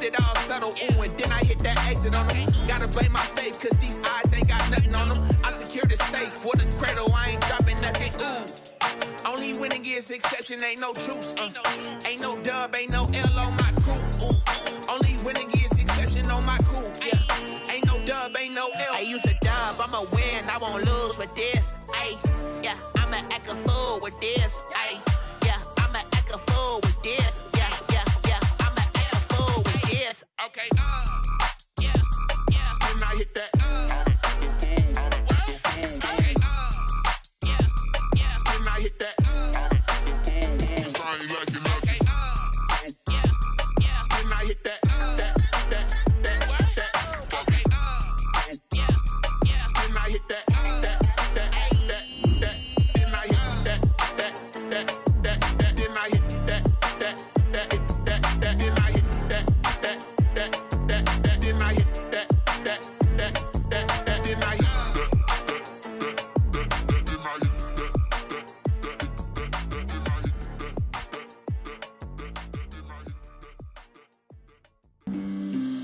it all settled, ooh, and then I hit that exit on them. Gotta blame my faith, cause these eyes ain't got nothing on them. I secure the safe for the cradle, I ain't dropping nothing, ooh. Only winning is exception, ain't no truce, ain't no dub, ain't no L on my crew, ooh. Only winning is exception on my crew, yeah. Ain't no dub, ain't no L. I use a dub, I'ma win, I won't lose with this, ayy. Yeah, I'ma act a fool with this, ayy. Yeah, I'ma act a fool with this, yeah, yeah, yeah. I'ma act a fool with this, okay, yeah, yeah. Then I hit that, okay, yeah, yeah. Then I hit that, cause I ain't like it, okay, yeah, yeah. Then I hit that, okay, yeah, yeah. Then I hit that,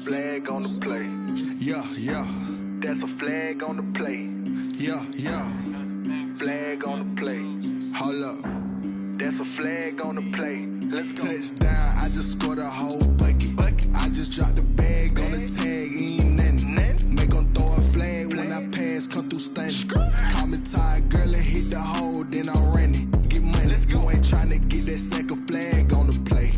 Flag on the play. Yeah, yeah. That's a flag on the play. Yeah, yeah. Flag on the play. Hold up. That's a flag on the play. Let's go. Touchdown, I just scored a whole bucket. I just dropped the bag on the tag, ain't nothing. Make 'em throw a flag when I pass, come through stunning. Call me tired, girl, and hit the hole, then I'm running. Get money, you ain't tryna get that second flag on the play.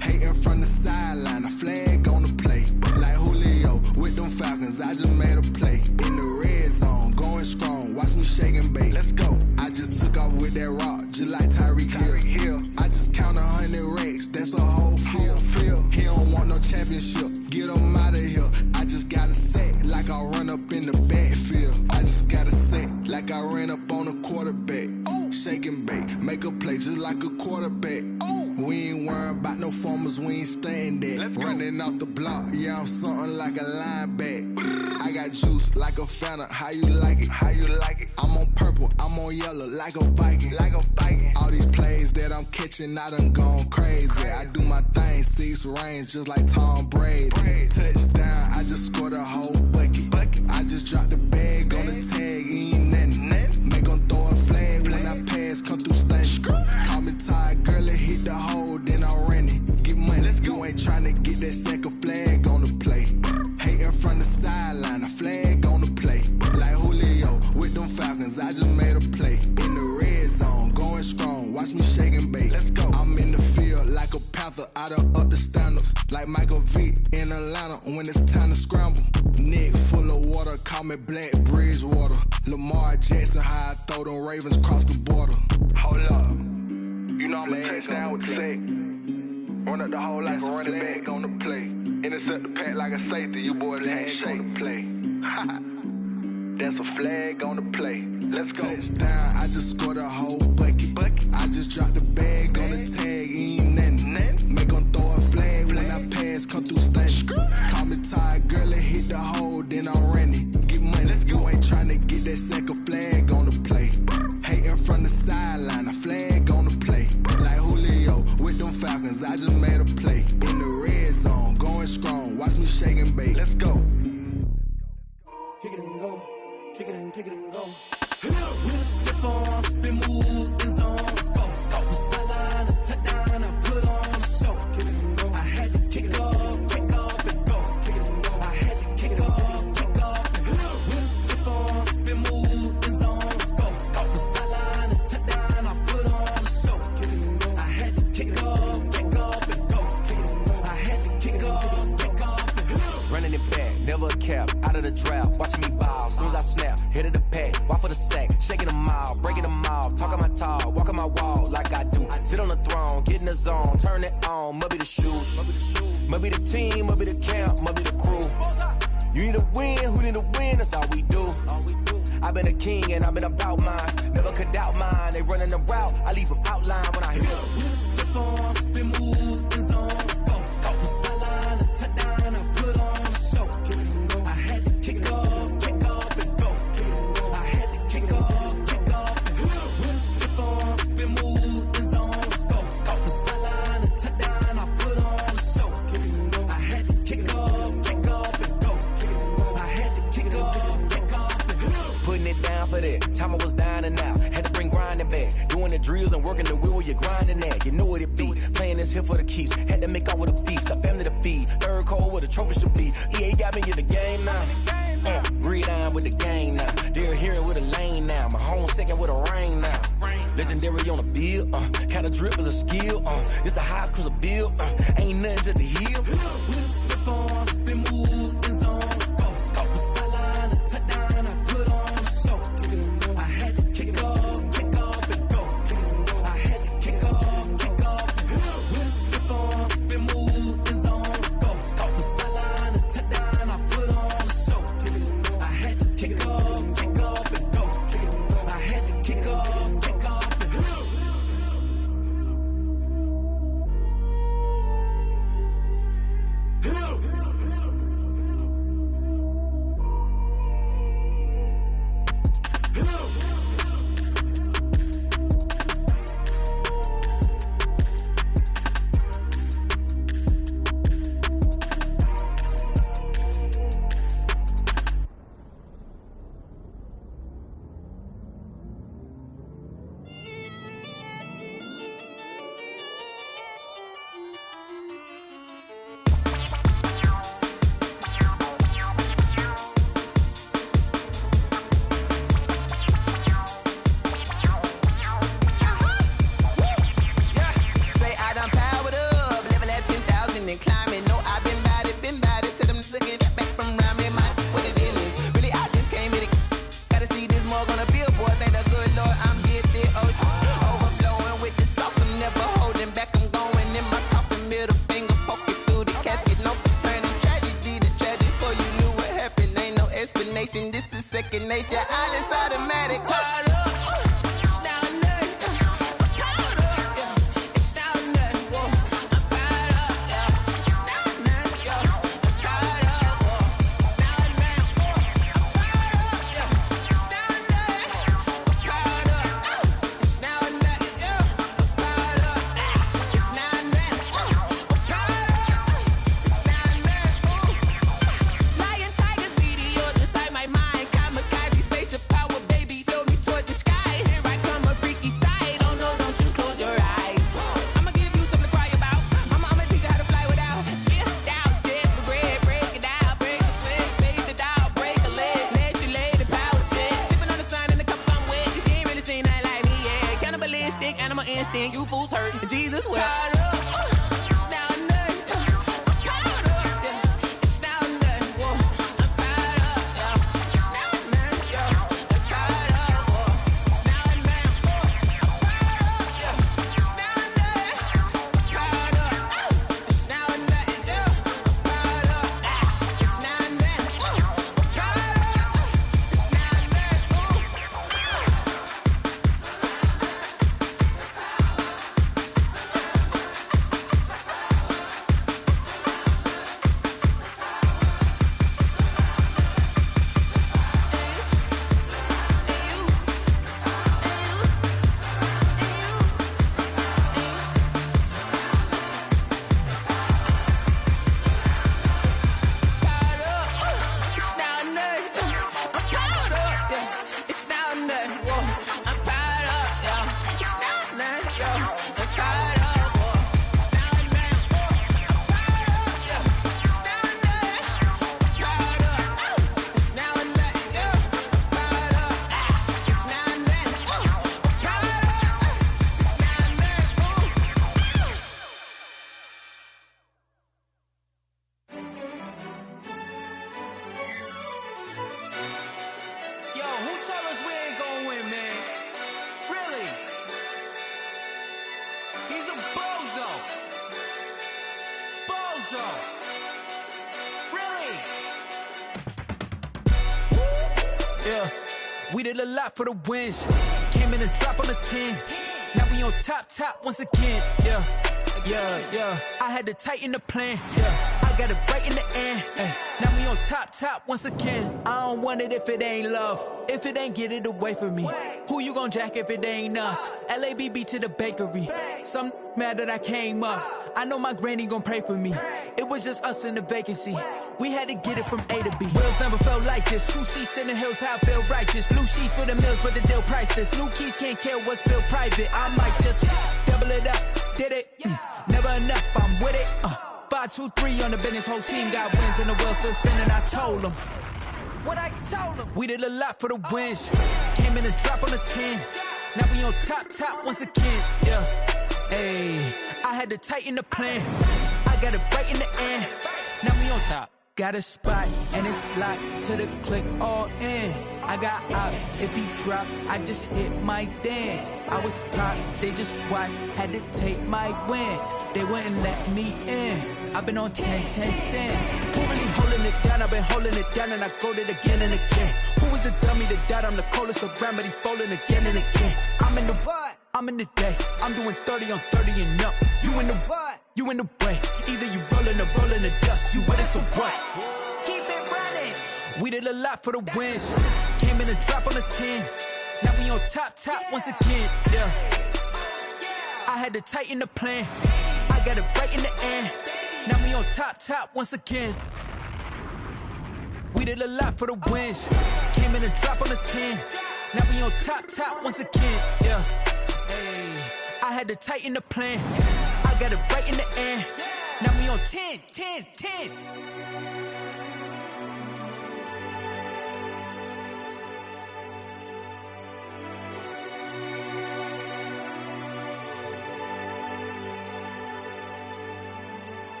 Hating from the sideline, a flag on the play. Like Julio with them Falcons, I just made a play. In the red zone, going strong, watch me shake and bake. Let's go. I just took off with that rock, just like Tyreek Hill. I just count 100 racks, that's a whole field. He don't want no championship, get him out of here. I just got a set, like I run up in the backfield. I just got a set, like I ran up on a quarterback. Shake and bake, make a play just like a quarterback. We ain't worrying about no formers, we ain't staying there. Running out the block, yeah, I'm something like a linebacker. I got juice like a Fanta, how you like it? How you like it? I'm on purple, I'm on yellow, like a Viking. Like a Viking. All these plays that I'm catching, I done gone crazy. I do my thing, 6 range, just like Tom Brady. Touchdown, I just scored a whole bucket. I just dropped the bag on the tag, ain't nothing. Make 'em throw a flag when I pass, come through stunning. Call me tired, girl, and hit the hole, then I'm running. Get money, you ain't tryna get that second flag on the play. Hating from the sideline, a flag on the play. Like Julio with them Falcons, I just made a play. In the red zone, going strong, watch me shake and bake. Let's go. I'm in the field like a Panther, I done up the standards. Like Michael Vick in Atlanta when it's time to scramble. Neck full of water, call me Black Bridgewater. Lamar Jackson, how I throw them Ravens cross the border. Hold up. You know I'm a touchdown with the sack. Run up the hole like a running back on the play. Intercept the pack like a safety. You boys ain't shake the play. That's a flag on the play. Let's go. Touchdown, I just scored a whole bucket. I just dropped the bag on the tag, ain't nothing. Make 'em throw a flag when I pass, come through stunning. Call me tired, girl, and hit the hole, then I'm running. Get money, you ain't tryna get that second flag on the play. Hating from the sideline, a flag on the play. Like Julio with them Falcons, I just made a play. In the red zone, going strong, watch me shake and bake. Let's go. Kick it and go. Kick it and go. With a stiff arm, spin move, in zone, go. From sideline to touchdown, I put on a show. Kick it and go. I had to kick off and go. Kick it and go. I had to kick off and go. With a stiff arm, spin move, in zone, go. From sideline to touchdown, I put on a show. Kick it and go. I had to kick off and go. Kick it and go. I had to kick off and go. Running it back, never a cap, out of the draft, watching me ball. Soon as I snap, hit of the pack, walk for the sack, shaking them all, breaking them all, talking my talk, walking my wall like I do. Sit on the throne, get in the zone, turn it on, must be the shoes, must be the team, must be the camp, must be the crew. You need a win, who need a win, that's all we do. I've been a king and I've been about mine, never could doubt mine. They running the route, I leave them outline when I hit them. With a stiff arm, spin move, in zone, go. From sideline to touchdown, I put on a show. I had to kick off and go. I had to kick off and go. With a stiff arm, spin move, in zone, go. From sideline to touchdown, I put on a show. I had to kick here for the keeps. Had to make off with a feast, a family to feed. Third cold where the trophy should be. EA got me in the game now. Breathe down with the gang now. They're here with a lane now. My home second with a rain now. Legendary on the field, kinda drip is a skill, it's the highest cruiser bill, ain't nothing to the heel. We slip on, spin, move, in zone, scope. From sideline to touchdown, I put on a show. I had to kick off and go. I had to kick off and go. We slip on, spin, move, in zone, scope. From sideline to touchdown, I put on a show. I had to kick off and go. I had to kick off. This is second nature, all is automatic. You fools hurt. Jesus wept. We did a lot for the wins. Came in and drop on the 10. Now we on top once again. Yeah. I had to tighten the plan. Yeah. I got it right in the end. Now we on top once again. I don't want it if it ain't love. If it ain't, get it away from me. Who you gon' jack if it ain't us? LABB to the bakery. Some mad that I came up. I know my granny gon' pray for me. It was just us in the vacancy. We had to get it from A to B. Wheels never felt like this. 2 seats in the hills, how I feel righteous. Blue sheets for the mills, but the deal priceless. New keys can't care what's built private. I might just double it up. Did it? Never turn up, I'm with it. 5, 2, 3 on the business, whole team got wins and the wheels still spinning. I told them what I told them. We did a lot for the wins. Came in and drop on the 10. Now we on top once again. Yeah, hey, I had to tighten the plan. I got it right in the end. Now we on top. Got a spot and it's locked to the click all in. I got ops, if he drop, I just hit my dance. I was top, they just watched, had to take my wins. They wouldn't let me in. I've been on 10 cents. Who really holding it down? I've been holding it down and I go it again and again. Who was the dummy that died? I'm the coldest around, but he folding again and again. I'm in the what? I'm in the day. I'm doing 30 on 30 and up. You in the what? You in the way. Either you rolling or rolling the dust. You with us or what? Keep it running. We did a lot for the wins. Came in and drop on the 10. Now we on top once again. Yeah. I had to tighten the plan. I got it right in the end. Now we on top once again. We did a lot for the wins. Came in and drop on the 10. Now we on top once again. Yeah. Hey, I had to tighten the plan. I got it right in the end. Now we on 10.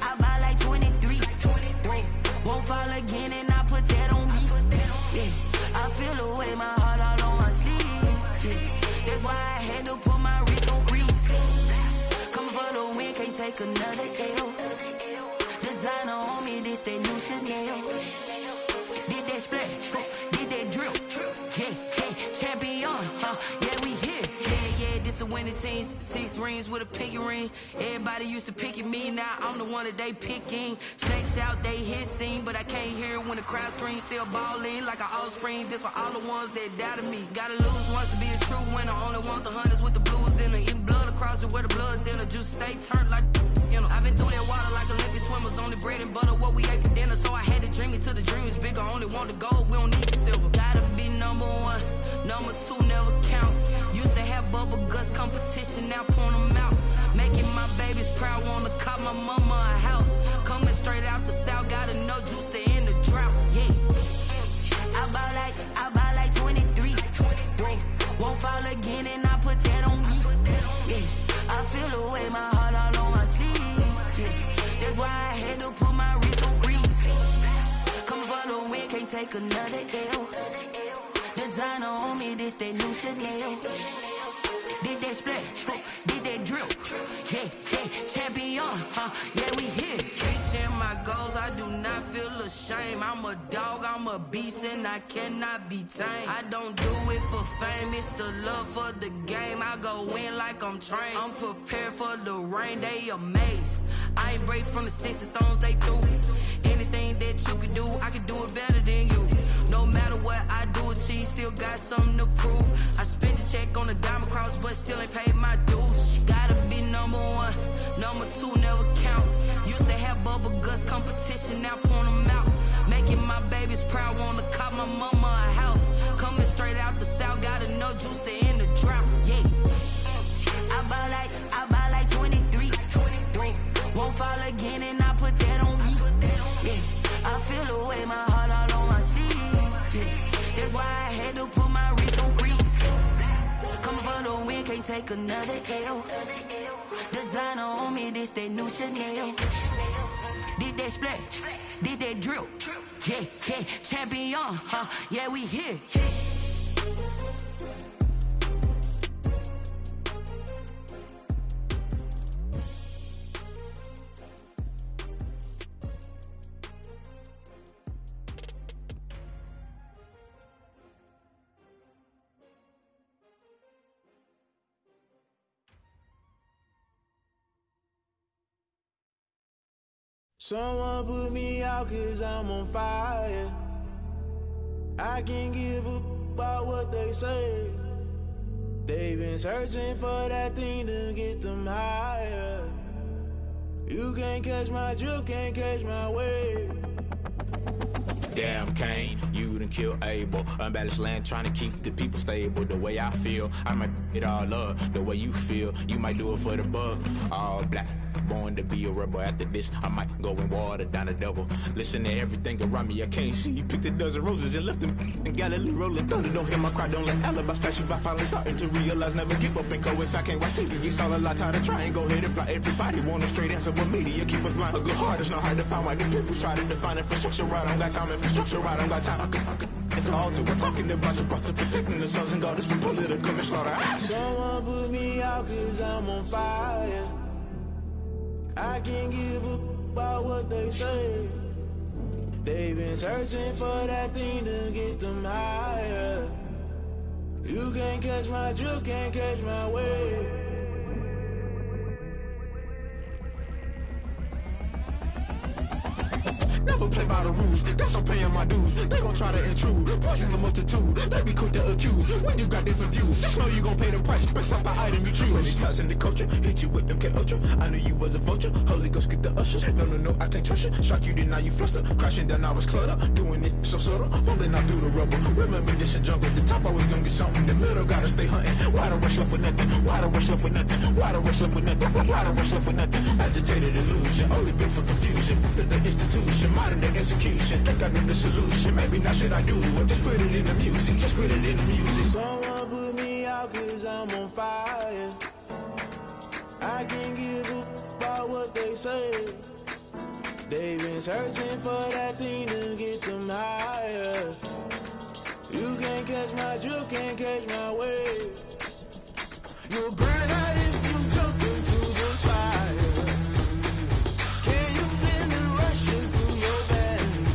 I buy like 23. Won't fall again and I put that on me. Yeah, I feel the way, my heart all on my sleeve. Yeah, that's why I had to put my wrist on freeze. Coming for the win, can't take another L. Designer on me, this that new Chanel. Did that splash, did that drill. Yeah, champion, yeah, we here. Yeah, this the winning teams. 6 rings with a pinky ring. Everybody used to pick at me, now I'm the one that they picking. Snake shout, they hit scene, but I can't hear when the crowd screams. Still ballin' like an offspring. This for all the ones that doubted me. Gotta lose once to be a true winner. Only want the hunters with the blues in it. Eating blood across it where the blood dinner. Juice stay turned like, you know. I've been through that water like Olympic swimmers. Only bread and butter, what we ate for dinner. So I had to dream it till the dream is bigger. Only want the gold, we don't need the silver. Gotta be number 1, number 2 never count. Used to have bubble guts competition, now point them out. Making my babies proud, wanna cop my mama a house. Coming straight out the south, gotta know juice to end the drought. Yeah, I buy like 23. Won't fall again and I put that on me. Yeah, I feel the way, my heart all on my sleeve. Yeah, that's why I had to put my wrist on freeze. Coming for the win, can't take another L. Designer on me, this that new Chanel. Did that splash, did that drill. Yeah, champion, yeah, we here. Reaching my goals, I do not feel ashamed. I'm a dog, I'm a beast, and I cannot be tamed. I don't do it for fame, it's the love for the game. I go in like I'm trained. I'm prepared for the rain, they amazed. I ain't break from the sticks and stones they threw. Anything that you can do, I can do it better than you. No matter what I do, achieve, still got something to prove. I spent the check on the diamond cross, but still ain't paid my dues. Gotta be number 1, number 2 never count. Used to have bubble guts competition, now point them out. Making my babies proud, wanna cop my mama a house. Coming straight out the south, gotta know juice to end the drought. Yeah, I buy like 23. Won't fall again and I put that on me. Yeah, I feel the way, my heart all on my sleeve. Yeah, that's why I had to put my wrist on freeze. Coming for the win, can't take another L. Designer on me, this that new Chanel. Did that splash, did that drill. Yeah, champion, yeah, we here. Someone put me out cause I'm on fire. I can't give up about what they say. They've been searching for that thing to get them higher. You can't catch my drift, can't catch my wave. Damn Kane, you done killed Abel. Unbalanced land trying to keep the people stable. The way I feel, I might it all up. The way you feel, you might do it for the buck. All black, born to be a rebel. After this, I might go and water down the devil. Listen to everything around me, I can't see. You picked a dozen roses and left them in Galilee rolling thunder. Don't hear my cry, don't let alibis splash. If I finally starting to realize, never give up and coincide. I can't watch TV, it's all a lot. Tired of trying, go ahead and fly. Everybody want a straight answer, but media keep us blind. A good heart is not hard to find. Why the people try to define infrastructure right? I don't got time, infrastructure right, I don't got time. I could it's all to we're talking about you brought to protecting the sons and daughters from political manslaughter. Someone put me out cause I'm on fire. I can't give up about what they say. They've been searching for that thing to get them higher. You can't catch my drift, can't catch my wave. Never play by the rules, that's I'm paying my dues. They gon' try to intrude, poison the multitude. They be quick to accuse, when you got different views. Just know you gon' pay the price, based off the item you choose. Many times in the culture, hit you with MK Ultra. I knew you was a vulture, Holy Ghost get the ushers. No, I can't trust you. Shock you, then now you fluster. Crashing down, I was cluttered. Doing this so subtle, falling out through the rubble. Remember this in jungle, the top always gonna get something. The middle gotta stay hunting. Why the rush left with nothing? Why the rush left with nothing? Why the rush left with nothing? Why the rush left with nothing? Agitated illusion, only built for confusion. The institution, modern day execution. Think I know the solution. Maybe not shit I do. Just put it in the music. Just put it in the music. Someone put me out cause I'm on fire. I can't give up about what they say. They've been searching for that thing to get them higher. You can't catch my drift, can't catch my wave. You'll burn out if you jump into the fire. Can you feel it rushing through your veins?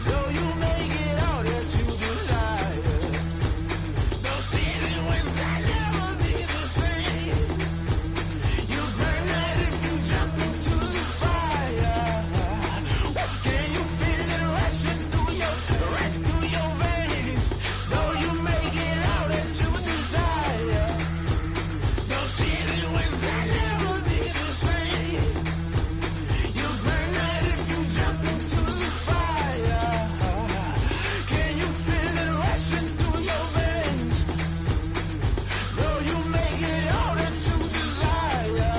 Though you make it all that you desire. No city wins that never be the same. You burn out if you jump into the fire. Can you feel it rushing through your veins? Though you make it all that you desire. No city wins that never be the same. You burn out if you jump into the fire. Can you feel it rushing through your veins? Though you make it all that you desire.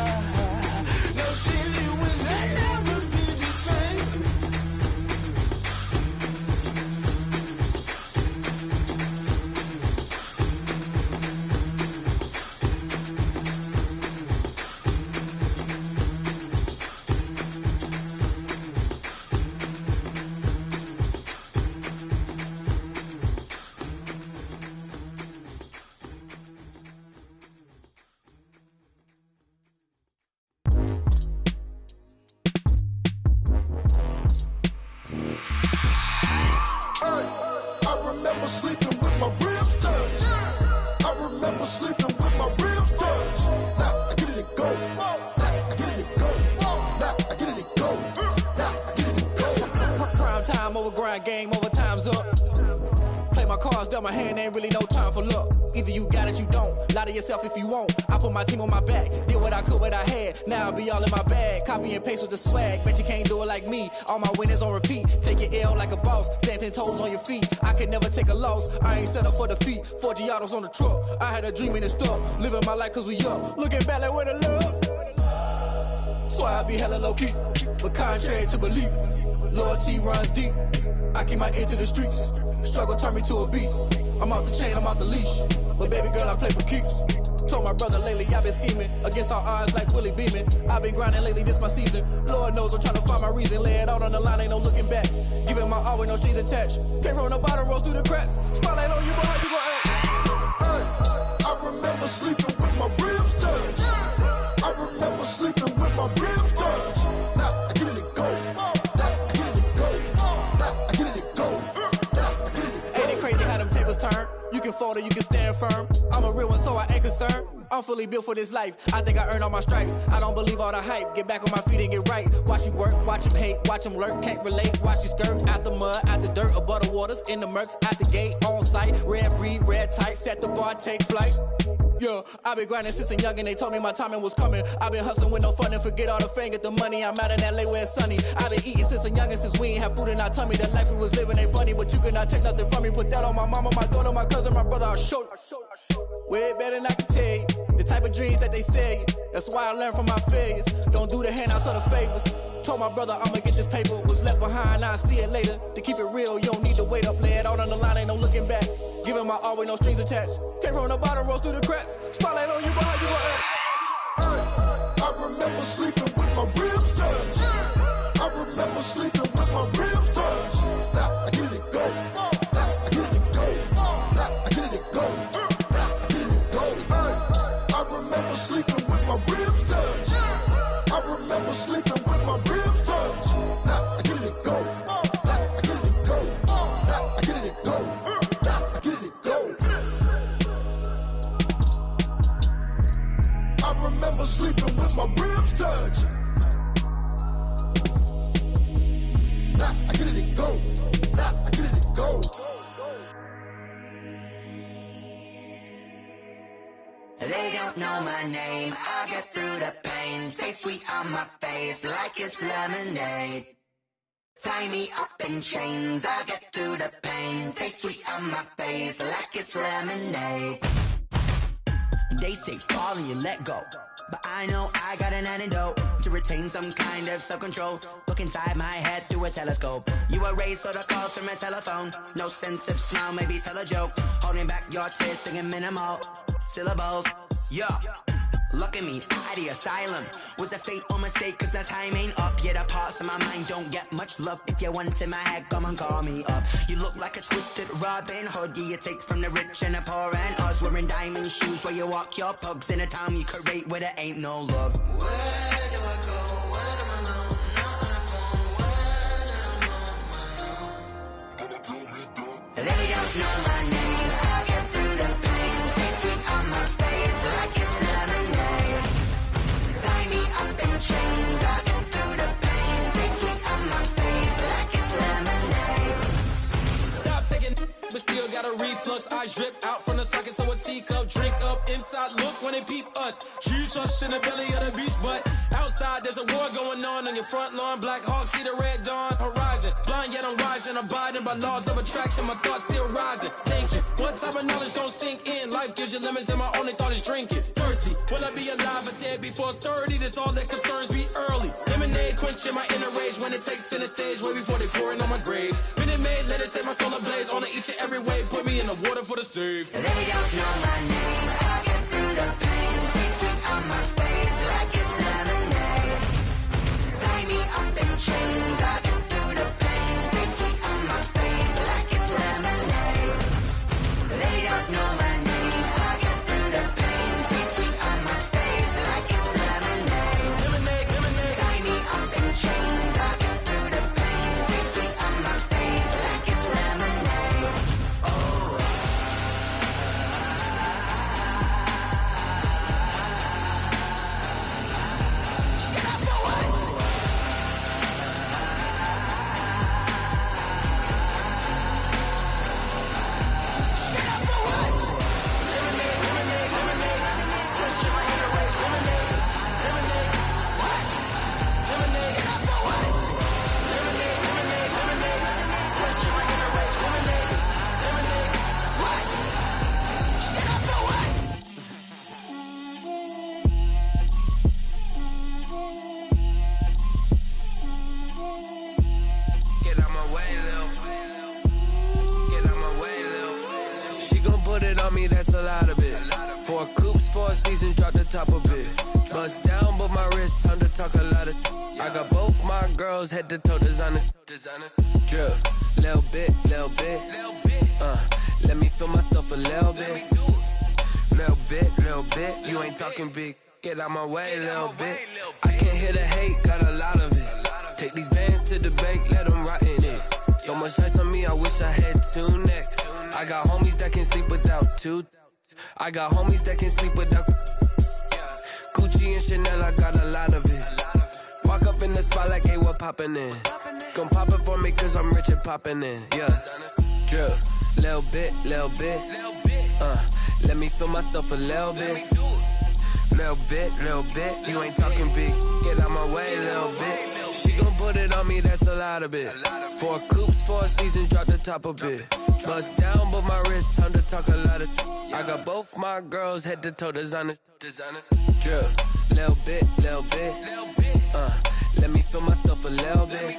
No city wins that never be the same. I remember sleeping with my ribs touched. I remember sleeping with my ribs touched. Now I get it and go. Now I get it and go. Now I get it and go. Now I get it and go. Prime time over grind game, over time's up. Play my cards, dealt my hand, ain't really no time for luck. Either you got it, you don't. Lie to yourself if you won't. I put my team on my back, did what I could, what I had. Now I'll be all in my bag, copy and paste with the swag. Bet you can't do it like me. All my winners on repeat. Take your L like a boss, stand 10 toes on your feet. I can never take a loss. I ain't set up for defeat. 4 Giottos on the truck. I had a dream and it stuck. Living my life cause we up. Looking back like where the love. So I be hella low key, but contrary to belief, loyalty runs deep. I keep my ear to the streets. Struggle turned me to a beast. I'm out the chain, I'm out the leash. But baby girl, I play for keeps. Told my brother lately, I've been scheming against all odds like Willie Beeman. I've been grinding lately, this my season. Lord knows I'm trying to find my reason. Lay it out on the line, ain't no looking back. Giving my all with no strings attached. Came from the bottom, rose through the cracks. Spotlight on you, boy, how you gon' act? I remember sleeping with my ribs touched. I remember sleeping with my ribs touched. Now I get it and go. Now I get it and go. Now I get it and go. Now I get it and go. Ain't it crazy how them tables turn? You can fold or you can stand firm. I'm a real one, so I ain't concerned. I'm fully built for this life. I think I earned all my stripes. I don't believe all the hype. Get back on my feet and get right. Watch you work, watch him hate, watch him lurk. Can't relate, watch you skirt. Out the mud, out the dirt, above the waters, in the murks, out the gate, on site. Red breed, red tight, set the bar, take flight. Yeah, I been grinding since a youngin', they told me my timing was coming. I been hustling with no fun and forget all the fame, get the money. I'm out in LA where it's sunny. I been eating since a youngin', since we ain't have food in our tummy. The life we was living ain't funny, but you cannot take nothing from me. Put that on my mama, my daughter, my cousin, my brother, I'll show you. Way better than I can tell you. The type of dreams that they sell you. That's why I learned from my failures. Don't do the handouts or the favors. Told my brother I'ma get this paper. Was left behind, I'll see it later. To keep it real, you don't need to wait up. Lay it out on the line, ain't no looking back. Giving my all with no strings attached. Came from the bottom, rose through the cracks. Spotlight on you, but how you gon' act? I remember sleeping with my ribs touched. I remember sleeping with my ribs touched. Now I get it go. Now I get it go. Now I get it go. Now I get it go. I remember sleeping with my ribs touched. I remember sleeping with my ribs touched. Now I get it go. Now I get it go. Now I get it go. Now I get it go. I remember sleeping with my ribs touched. Now I get it go. Now I get it go. They don't know my name, I get through the pain. Taste sweet on my face like it's lemonade. Tie me up in chains, I get through the pain. Taste sweet on my face like it's lemonade. They say fall and you let go, but I know I got an antidote to retain some kind of self-control. Look inside my head through a telescope. You erase all the calls from a telephone. No sense of smile, maybe tell a joke. Holding back your tears, singing minimal syllables. Yeah, look at me, out the asylum. Was a fate or mistake, cause the time ain't up. Yet the parts of my mind don't get much love. If you want in my head, come and call me up. You look like a twisted Robin Hood. Yeah, you take from the rich and the poor and us. Wearing diamond shoes where you walk your pugs. In a town you could rate where there ain't no love. Where do I go? Where do I know? Not on the phone, when I'm on my own. They don't know my name, I get through the pain. Taste it on my face like it's lemonade. Tie me up in chains, I get through the pain. Taste it on my face like it's lemonade. Stop taking, but still got a reflux. I drip out from the socket to a teacup. Drink up inside, look when they peep us. Choose us in the belly of the beach, but outside there's a war going on your front lawn. Black Hawk, see the red dawn horizon. Blind yet I'm rising, abiding by laws of attraction. My thoughts still rising, thinking what type of knowledge don't sink in. Life gives you limits and my only thought is drinking. Thirsty, will I be alive or dead before 30? That's all that concerns me early. Lemonade quenching my inner rage when it takes center stage way before they pour it on my grave. Minute Maid, let it set my soul ablaze on each and every way. Put me in the water for the save. They don't know my name, I get through the pain. Taste it on my face like it's lemonade. Tie me up in chains, I get through the pain. Taste it on my face like it's lemonade. They don't know my name, I get through the pain. Taste it on my face like it's lemonade. Lemonade, lemonade. Tie me up in chains, I get through the pain. Taste it on my face like it's lemonade. Oh. Get out my way, Lil. Get out my way, Lil. She gon' put it on me, that's a lot of it. 4 coops, 4 seasons, drop the top a bit. Bust down, but my wrist, time to talk a lot of. I got both my girls, head to toe designer. Drip, little bit, little bit. Let me feel myself a little bit. Little bit. You ain't talking big. Get out my way, little bit. I can't hear the hate, got a lot of it. Take these bands to the bank, let them rot in it. So much ice on me, I wish I had 2 necks. I got homies that can sleep without 2. I got homies that can sleep without. Gucci and Chanel, I got a lot of it. Walk up in the spot like, hey, what poppin' in? Gon' pop it for me cause I'm rich and poppin' in. Yeah, drip, little bit. Let me feel myself a little bit. Little bit. You ain't talking big. Get out my way, little bit. She gon' put it on me, that's a lot of it. 4 coops, 4 seasons, drop the top a bit. Bust down, but my wrist, time to talk a lot of. I got both my girls head to toe designer. Drip, little bit. Let me feel myself a little bit.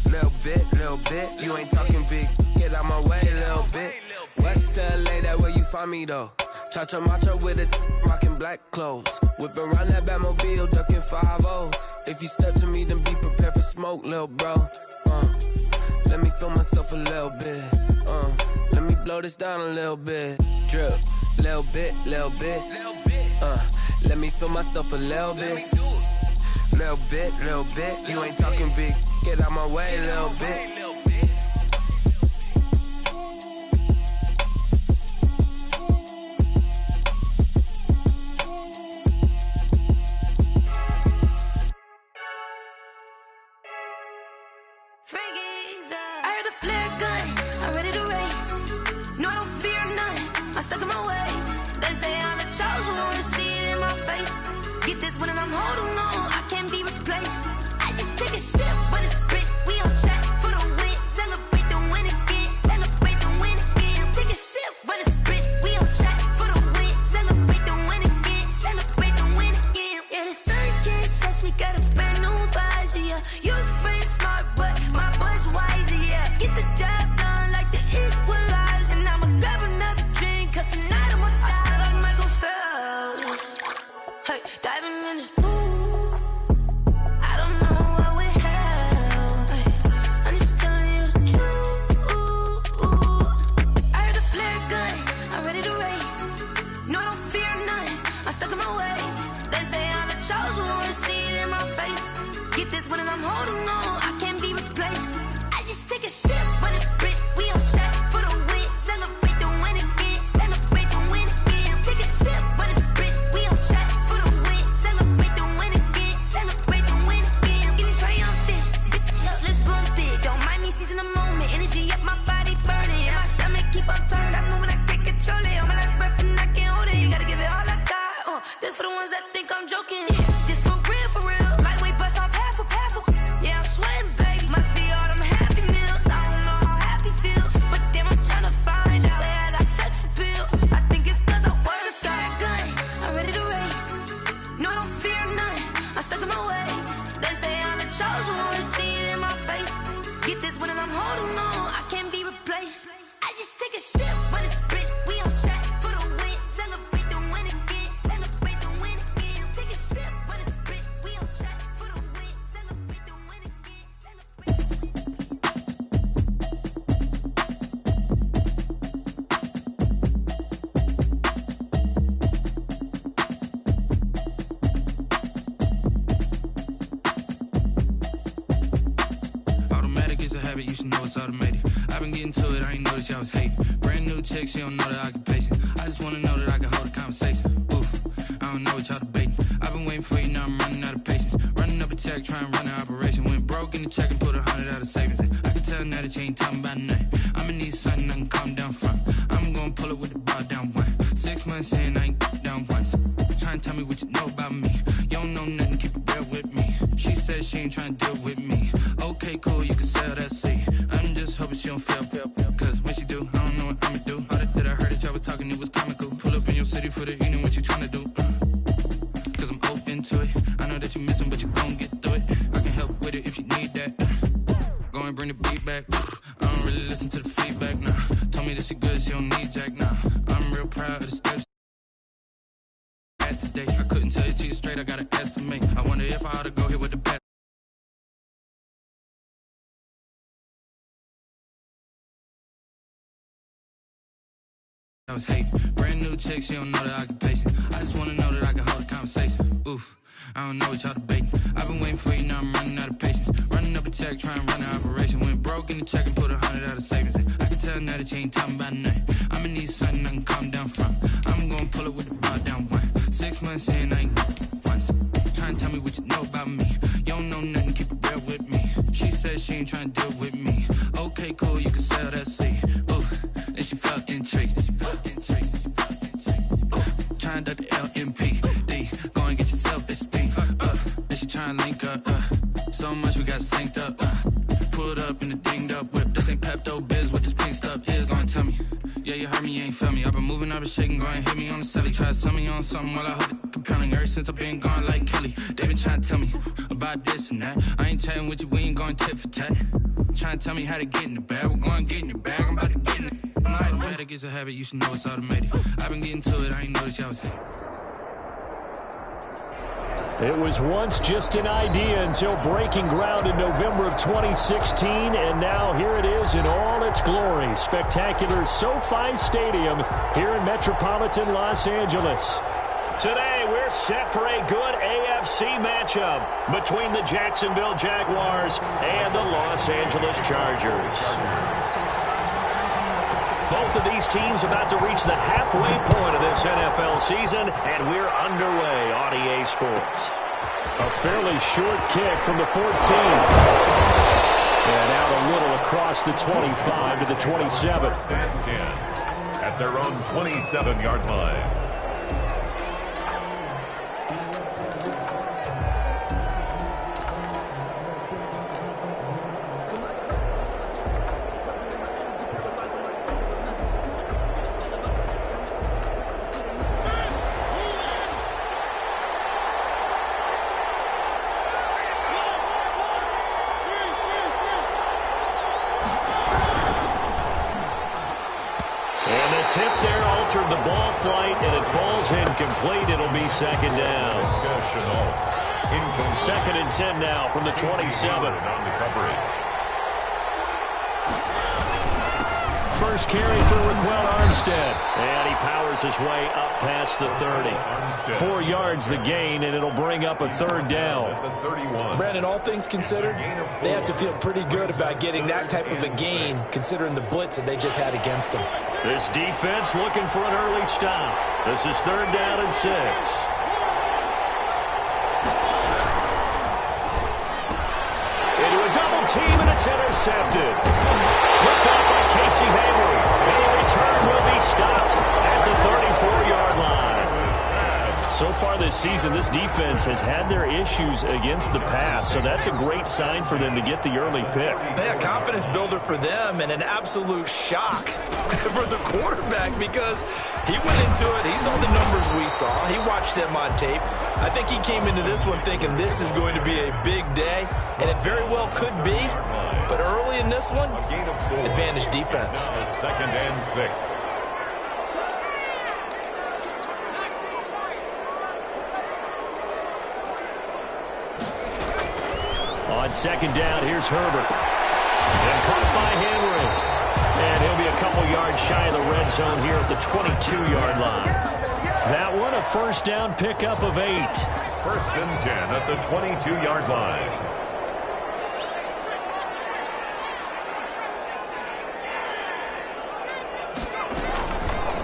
Little bit. You ain't talking big. Get out my way, little bit. West LA, that where you find me though. Cha-cha matcha with it, rockin' black clothes. Whip around that Batmobile, duckin' 5-0. If you step to me, then be prepared for smoke, lil' bro. Let me feel myself a little bit. Let me blow this down a little bit. Drip, little bit. Let me feel myself a little bit. Little bit. You ain't talking big. Get out my way, little bit. She don't know that I can pace it. I just wanna know that I can hold a conversation. Oof, I don't know what y'all debating. I've been waiting for you, now I'm running out of patience. Running up a check, trying to run an operation. Went broke in the check and put 100 out of savings in. I can tell now that you ain't talking about nothing. I'ma need something I can calm down from. I'm gonna pull it with the bar down one. 6 months in, I ain't down once. Trying to tell me what you know about me. You don't know nothing, keep it real with me. She said she ain't trying to deal with me. Okay, cool, you can sell that seat. I'm just hoping she don't fail. Cause when she do, I don't know what I'ma do. All that I heard that y'all was talking, it was comical. Pull up in your city for the evening, what you tryna do? Cause I'm open to it. I know that you missing, but you gon' get through it. I can help with it if you need that. Go and bring the beat back. I don't really listen to the feedback, nah. Told me that she good, she don't need jack, nah. I'm real proud of the steps today. I couldn't tell you to you straight, I gotta estimate. I wonder if I ought to go here with the best. I was hating. Brand new chick, she don't know that I can pace it. I just wanna know that I can hold a conversation. Oof, I don't know what y'all debating. I've been waiting for you, now I'm running out of patience. Running up a check, trying to run an operation. Went broke in the check and put 100 out of savings in. I can tell now that you ain't talking about nothing. I'ma need something I can calm she ain't trying to deal with me. Okay, cool, you can sell that seed. Ooh, and she felt intrigued. Trying to the LMPD. Go and get yourself esteem. And she trying to link up. So much we got synced up. Pulled up in the dinged up whip. This ain't Pepto Biz, what this pink stuff is. Long tell me. Yeah, you heard me, you ain't felt me. I've been moving, I've been shaking, go and hit me on the celly. Try to sell me on something while I hold it compelling. Ever since I've been gone like Kelly, they been trying to tell me about this and that. I ain't chatting with you, we ain't going tit for tat. Trying to tell me how to get in the bag. We're going to get in the bag, I'm about to get in it. I'm like, automatic is a habit, you should know it's automated. I've been getting to it, I ain't noticed y'all was hating. It was once just an idea until breaking ground in November of 2016, and now here it is in all its glory. Spectacular SoFi Stadium here in metropolitan Los Angeles. Today, we're set for a good AFC matchup between the Jacksonville Jaguars and the Los Angeles Chargers. Both of these teams about to reach the halfway point of this NFL season, and we're underway on EA Sports. A fairly short kick from the 14. And out a little across the 25 to the 27. 10 at their own 27-yard line. Tip there altered the ball flight, and it falls incomplete. It'll be second down. Second and 10 now from the 27. First carry for Raquel Armstead. And he powers his way up past the 30. 4 yards the gain, and it'll bring up a third down. Brandon, all things considered, they have to feel pretty good about getting that type of a gain, considering the blitz that they just had against them. This defense looking for an early stop. This is third down and 6. Into a double team, and it's intercepted. Picked up by Casey Hayward. And the return will be stopped at the 34-yard line. So far this season, this defense has had their issues against the pass, so that's a great sign for them to get the early pick. Yeah, confidence builder for them, and an absolute shock for the quarterback because he went into it. He saw the numbers we saw. He watched them on tape. I think he came into this one thinking this is going to be a big day, and it very well could be. But early in this one, advantage defense. Second and 6. On second down, here's Herbert. And caught by Henry. And he'll be a couple yards shy of the red zone here at the 22-yard line. That one, a first down pickup of 8. First and 10 at the 22-yard line.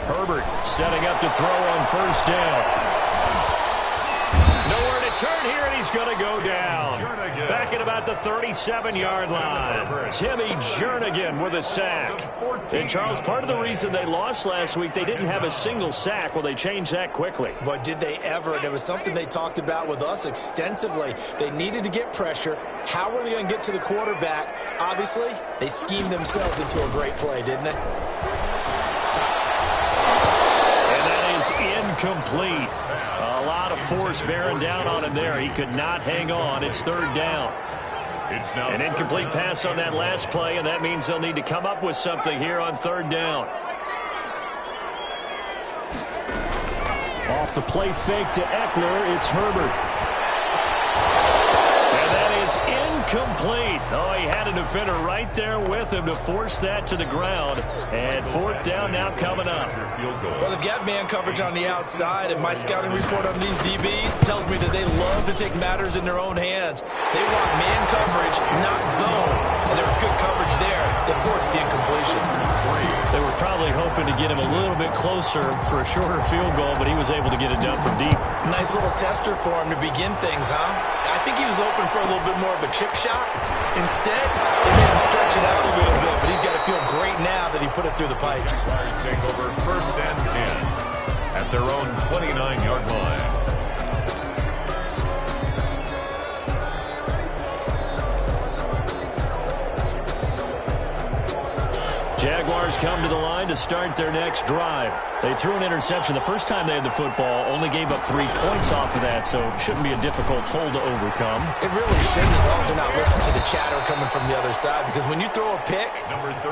Herbert setting up to throw on first down. Nowhere to turn here, and he's going to go down. Back at about the 37-yard line. Timmy Jernigan with a sack. And, Charles, part of the reason they lost last week, they didn't have a single sack. Well, they changed that quickly. But did they ever? And it was something they talked about with us extensively. They needed to get pressure. How were they going to get to the quarterback? Obviously, they schemed themselves into a great play, didn't they? And that is incomplete. A lot of force bearing down on him there. He could not hang on. It's third down. It's now an incomplete pass on that last play, and that means they'll need to come up with something here on third down. Off the play fake to Eckler, it's Herbert. And that is incomplete. Oh, he had a defender right there with him to force that to the ground. And fourth down now coming up. Well, they've got man coverage on the outside, and my scouting report on these DBs tells me that they love to take matters in their own hands. They want man coverage, not zone. And there was good coverage there that forced the incompletion. They were probably hoping hoping to get him a little bit closer for a shorter field goal, but he was able to get it done from deep. Nice little tester for him to begin things, huh? I think he was open for a little bit more of a chip shot. Instead, they made him stretch it out a little bit, but he's got to feel great now that he put it through the pipes. Jaguars take over 1st and 10 at their own 29-yard line. Jaguars come to the line to start their next drive. They threw an interception the first time they had the football, only gave up 3 points off of that, so it shouldn't be a difficult hole to overcome. It really shouldn't, as long as they're not listening to the chatter coming from the other side, because when you throw a pick,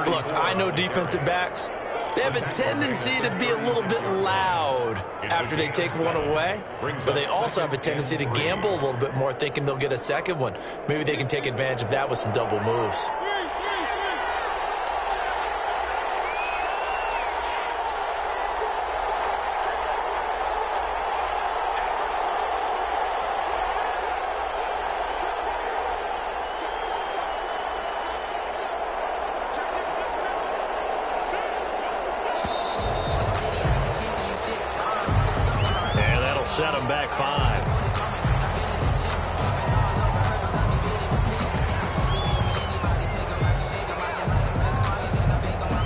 look, I know defensive backs, they have a tendency to be a little bit loud after they take one away, but they also have a tendency to gamble a little bit more, thinking they'll get a second one. Maybe they can take advantage of that with some double moves. Set them back 5.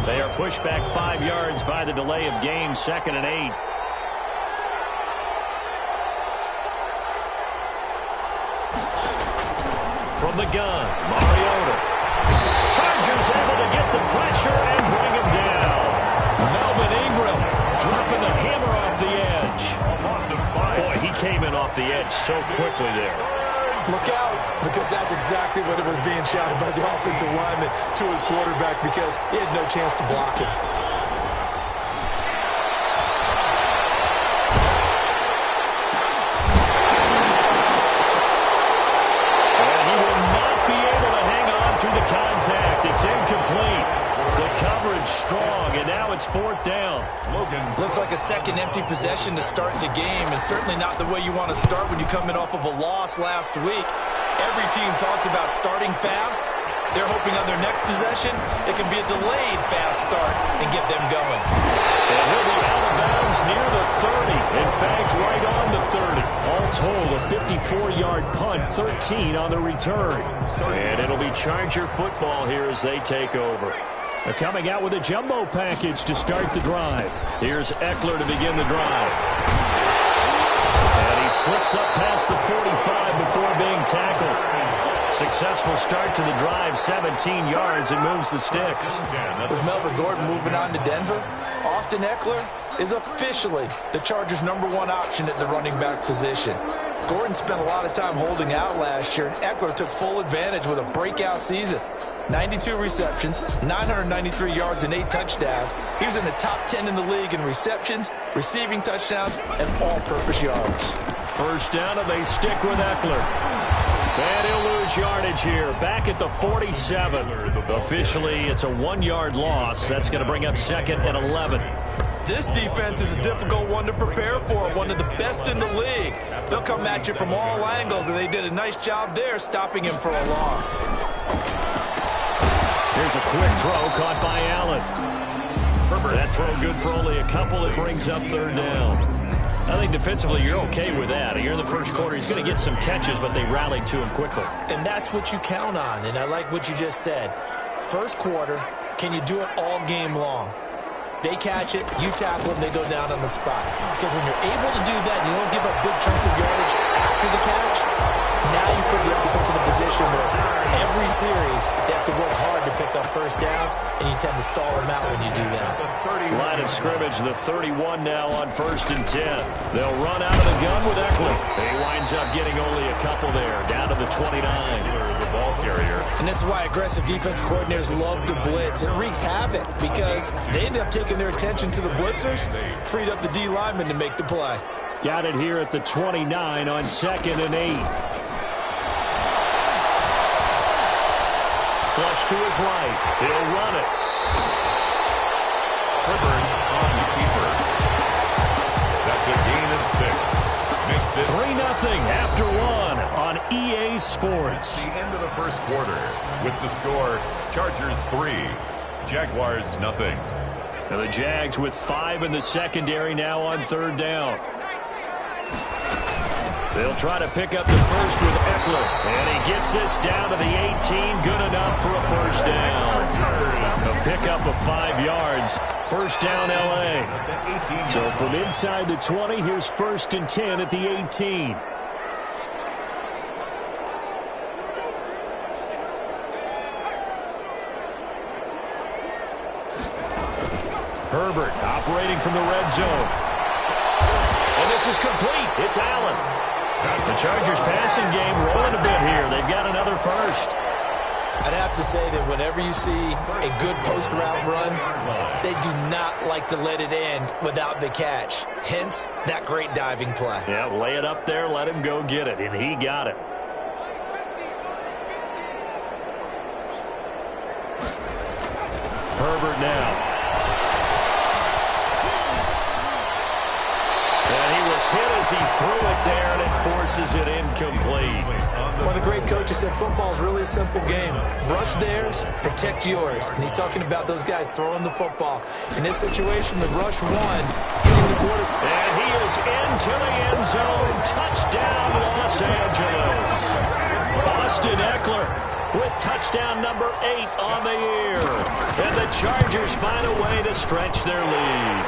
They are pushed back 5 yards by the delay of game, 2nd and 8. From the gun, Mariota. Chargers able to get the pressure and bring him down. Melvin Ingram dropping the hammer off the edge. Boy, he came in off the edge so quickly there. Look out, because that's exactly what it was being shouted by the offensive lineman to his quarterback, because he had no chance to block him. And he will not be able to hang on through the contact. It's incomplete. The coverage strong, and now it's 4th down. Looks like a second empty possession to start the game, and certainly not the way you want to start when you come in off of a loss last week. Every team talks about starting fast. They're hoping on their next possession, it can be a delayed fast start and get them going. And he'll be out of bounds near the 30. In fact, right on the 30. All told, a 54-yard punt, 13 on the return. And it'll be Charger football here as they take over. They're coming out with a jumbo package to start the drive. Here's Eckler to begin the drive. And he slips up past the 45 before being tackled. Successful start to the drive, 17 yards, and moves the sticks. With Melvin Gordon moving on to Denver, Austin Eckler is officially the Chargers' #1 option at the running back position. Gordon spent a lot of time holding out last year, and Eckler took full advantage with a breakout season. 92 receptions, 993 yards, and 8 touchdowns. He was in the top 10 in the league in receptions, receiving touchdowns, and all-purpose yards. First down, and they stick with Eckler. And he'll lose yardage here, back at the 47. Officially, it's a 1-yard loss. That's going to bring up 2nd and 11. This defense is a difficult one to prepare for, one of the best in the league. They'll come at you from all angles, and they did a nice job there stopping him for a loss. Here's a quick throw caught by Allen. That throw good for only a couple. It brings up 3rd down. I think defensively you're okay with that. Here in the first quarter, he's going to get some catches, but they rallied to him quickly. And that's what you count on, and I like what you just said. First quarter, can you do it all game long? They catch it, you tackle them, they go down on the spot. Because when you're able to do that, you don't give up big chunks of yardage after the catch, now you put the offense in a position where every series they have to work hard to pick up first downs, and you tend to stall them out when you do that. Line of scrimmage, the 31 now on 1st and 10. They'll run out of the gun with Eckler. He winds up getting only a couple there, down to the 29. The ball carrier. And this is why aggressive defense coordinators love to blitz. It wreaks havoc because they end up taking their attention to the blitzers, freed up the D lineman to make the play. Got it here at the 29 on 2nd and 8. Flush to his right. He'll run it. Herbert on the keeper. That's a gain of 6. Makes it 3-0 after 1 on EA Sports. The end of the first quarter with the score Chargers 3, Jaguars 0. And the Jags with 5 in the secondary now on third down. They'll try to pick up the first with Eckler. And he gets this down to the 18. Good enough for a first down. A pickup of 5 yards. First down, L.A. So from inside the 20, here's 1st and 10 at the 18. Herbert operating from the red zone. And this is complete. It's Allen. The Chargers passing game rolling a bit here. They've got another first. I'd have to say that whenever you see a good post-route run, they do not like to let it end without the catch. Hence, that great diving play. Yeah, lay it up there, let him go get it, and he got it. Herbert now. Hit as he threw it there, and it forces it incomplete. One of the great coaches said football is really a simple game. Rush theirs, protect yours. And he's talking about those guys throwing the football. In this situation, the rush won, hitting the quarterback. And he is into the end zone. Touchdown, Los Angeles. Austin Eckler with touchdown number 8 on the year. And the Chargers find a way to stretch their lead.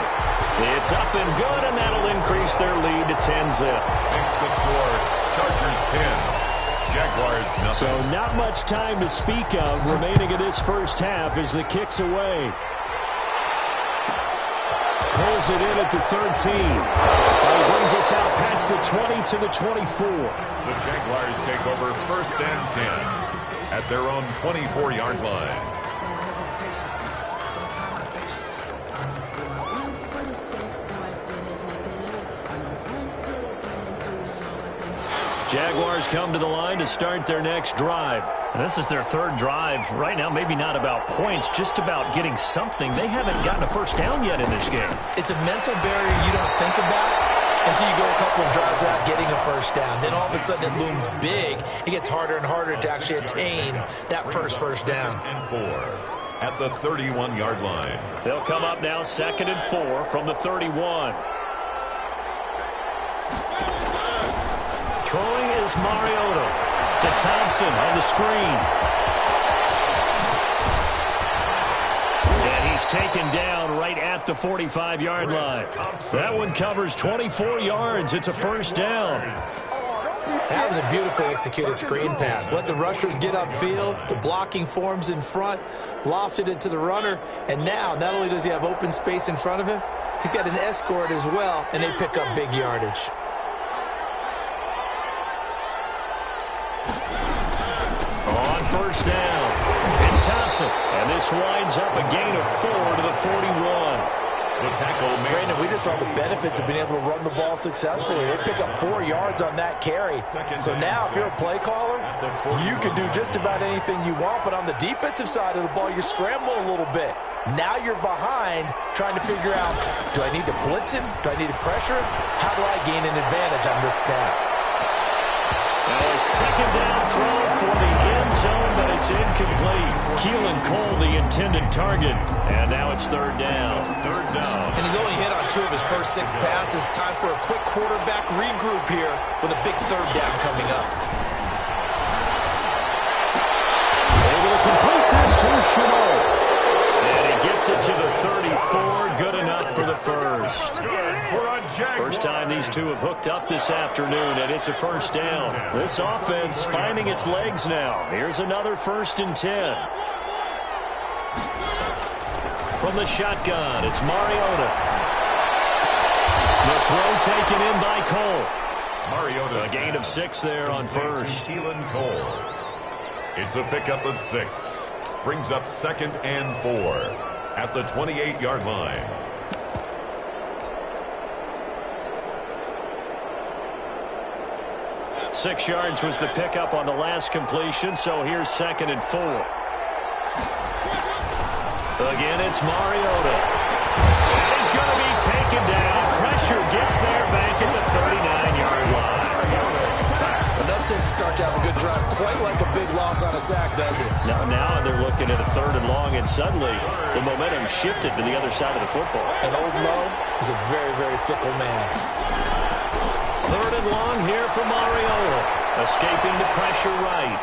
It's up and good, and that'll increase their lead to 10-zip. Makes the score, Chargers 10, Jaguars nothing. So not much time to speak of remaining in this first half as the kick's away. Pulls it in at the 13. He brings us out past the 20 to the 24. The Jaguars take over 1st and 10 at their own 24-yard line. Jaguars come to the line to start their next drive. And this is their 3rd drive. Right now, maybe not about points, just about getting something. They haven't gotten a first down yet in this game. It's a mental barrier you don't think about until you go a couple of drives without getting a first down. Then all of a sudden it looms big. It gets harder and harder to actually attain that first down. And 4 at the 31-yard line. They'll come up now 2nd and 4 from the 31. Throwing is Mariota to Thompson on the screen. And he's taken down right at the 45-yard line. That one covers 24 yards. It's a first down. That was a beautifully executed screen pass. Let the rushers get upfield. The blocking forms in front. Lofted it to the runner. And now, not only does he have open space in front of him, he's got an escort as well, and they pick up big yardage. First down. It's Thompson. And this winds up a gain of 4 to the 41. The tackle made. Brandon, we just saw the benefits of being able to run the ball successfully. They pick up 4 yards on that carry. So now, if you're a play caller, you can do just about anything you want. But on the defensive side of the ball, you scramble a little bit. Now you're behind trying to figure out, do I need to blitz him? Do I need to pressure him? How do I gain an advantage on this snap? A second down throw for the end zone, but it's incomplete. Keelan Cole, the intended target. And now it's 3rd down. 3rd down. And he's only hit on 2 of his first 6 passes. Time for a quick quarterback regroup here with a big 3rd down coming up. Able to complete this to Chenault. And he gets it to the 34. Good enough for the first. First time these two have hooked up this afternoon, and it's a first down. This offense finding its legs now. Here's another 1st and 10. From the shotgun, it's Mariota. The throw taken in by Cole. Mariota. A gain of 6 there on first. Keelan Cole. It's a pickup of 6. Brings up 2nd and 4 at the 28-yard line. Six yards was the pickup on the last completion, so here's 2nd and 4. Again, it's Mariota. And he's going to be taken down. Pressure gets there back at the 39-yard line. Another to start to have a good drive, quite like a big loss on a sack, does it? Now they're looking at a 3rd and long, and suddenly the momentum shifted to the other side of the football. And old Mo is a very, very fickle man. 3rd and long here for Mariota, escaping the pressure right.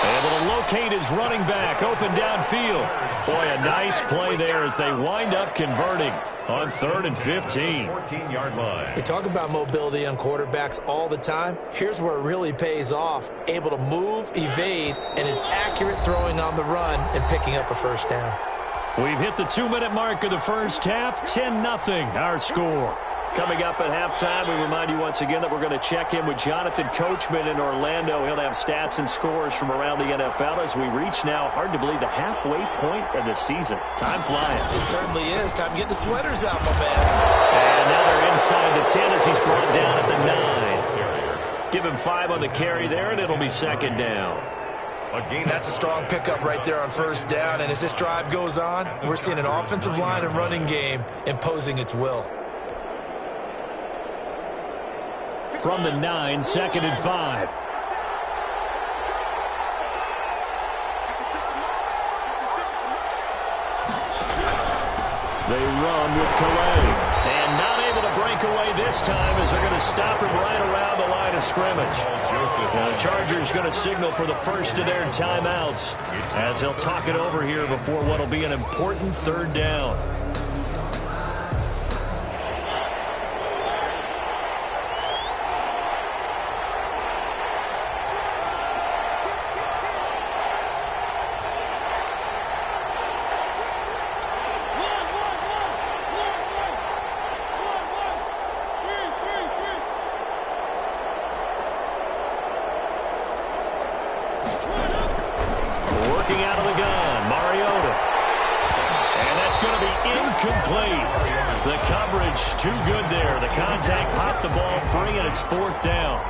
Able to locate his running back, open downfield. Boy, a nice play there as they wind up converting on 3rd and 15. 14-yard line. We talk about mobility on quarterbacks all the time. Here's where it really pays off. Able to move, evade, and is accurate throwing on the run and picking up a first down. We've hit the 2-minute mark of the first half. 10-0 our score. Coming up at halftime, we remind you once again that we're going to check in with Jonathan Coachman in Orlando. He'll have stats and scores from around the NFL as we reach now, hard to believe, the halfway point of the season. Time flying. It certainly is. Time to get the sweaters out, my man. And now they're inside the 10 as he's brought down at the 9. Give him 5 on the carry there, and it'll be 2nd down. That's a strong pickup right there on 1st down. And as this drive goes on, we're seeing an offensive line and running game imposing its will. From the 9, 2nd and 5. They run with Calais. And not able to break away this time as they're going to stop him right around the line of scrimmage. Now the Chargers going to signal for the first of their timeouts as they'll talk it over here before what will be an important 3rd down. The coverage too good there. The contact popped the ball free, and it's 4th down.